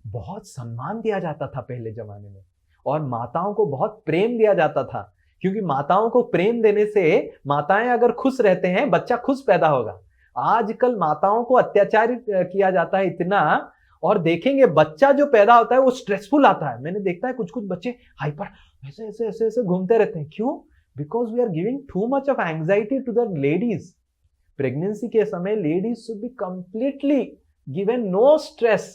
बहुत सम्मान दिया जाता था पहले जमाने में, और माताओं को बहुत प्रेम दिया जाता था, क्योंकि माताओं को प्रेम देने से माताएं अगर खुश रहते हैं बच्चा खुश पैदा होगा। आजकल माताओं को अत्याचार किया जाता है इतना, और देखेंगे बच्चा जो पैदा होता है वो स्ट्रेसफुल आता है। मैंने देखता है कुछ बच्चे हाइपर ऐसे ऐसे ऐसे ऐसे घूमते रहते हैं। क्यों? Because we are giving too much of anxiety to the ladies. Pregnancy के समय ladies should be completely given no stress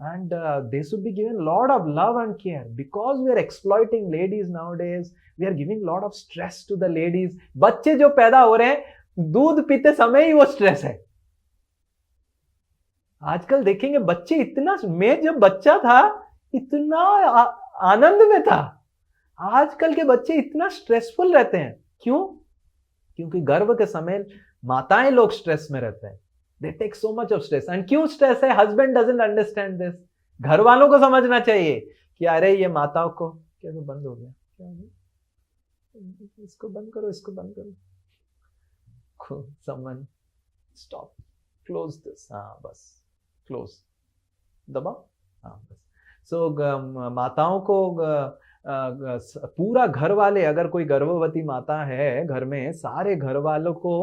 and they should be given lot of love and care, because we are exploiting ladies nowadays. We are giving lot of stress to the ladies. बच्चे जो पैदा हो रहे हैं दूध पीते समय ही वो स्ट्रेस है। आजकल देखेंगे बच्चे इतना, मैं जब बच्चा था इतना आनंद में था, आजकल के बच्चे इतना स्ट्रेसफुल रहते हैं। क्यों? क्योंकि गर्भ के समय माताएं लोग स्ट्रेस में रहते हैं। They take so much of stress. And क्यों स्ट्रेस है? Husband doesn't understand this. घर वालों को समझना चाहिए कि अरे ये माताओं को क्या तो बंद हो गया, क्या हो गया, इसको बंद करो, इसको बंद करो। Someone stop, close this. हाँ बस close, दबाओ, हाँ बस। So माताओं को पूरा घर वाले, अगर कोई गर्भवती माता है घर में, सारे घर वालों को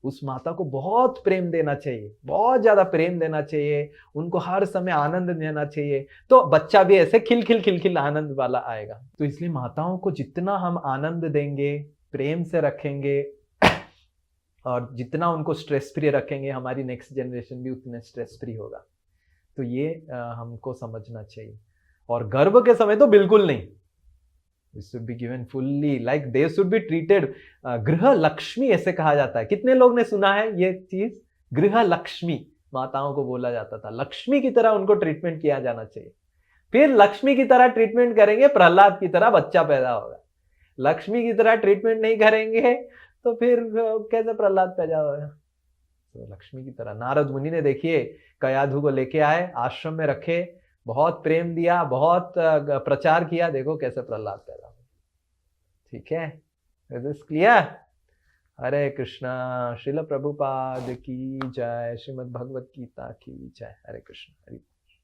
उस माता को बहुत प्रेम देना चाहिए, बहुत ज्यादा प्रेम देना चाहिए, उनको हर समय आनंद देना चाहिए, तो बच्चा भी ऐसे खिल आनंद वाला आएगा। तो इसलिए माताओं को जितना हम आनंद देंगे, प्रेम से रखेंगे और जितना उनको स्ट्रेस फ्री रखेंगे, हमारी नेक्स्ट जनरेशन भी उतने स्ट्रेस फ्री होगा। तो ये हमको समझना चाहिए। और गर्भ के समय तो बिल्कुल नहीं, It should be given fully, like they should be treated, गृह लक्ष्मी ऐसे कहा जाता है। कितने लोग ने सुना है ये चीज? गृह लक्ष्मी माताओं को बोला जाता था, लक्ष्मी की तरह उनको ट्रीटमेंट किया जाना चाहिए। फिर लक्ष्मी की तरह ट्रीटमेंट करेंगे, प्रहलाद की तरह बच्चा पैदा होगा। लक्ष्मी की तरह ट्रीटमेंट नहीं करेंगे तो फिर कैसे प्रहलाद पैदा होगा? तो लक्ष्मी की तरह नारद मुनि ने देखिए कयाधु को लेके आए, आश्रम में रखे, बहुत प्रेम दिया, बहुत प्रचार किया, देखो कैसे प्रहलाद पैदा हुआ। ठीक है, इज दिस क्लियर? हरे कृष्णा। श्रील प्रभुपाद की जय, श्रीमद् भगवत गीता की जय। हरे कृष्ण। हरि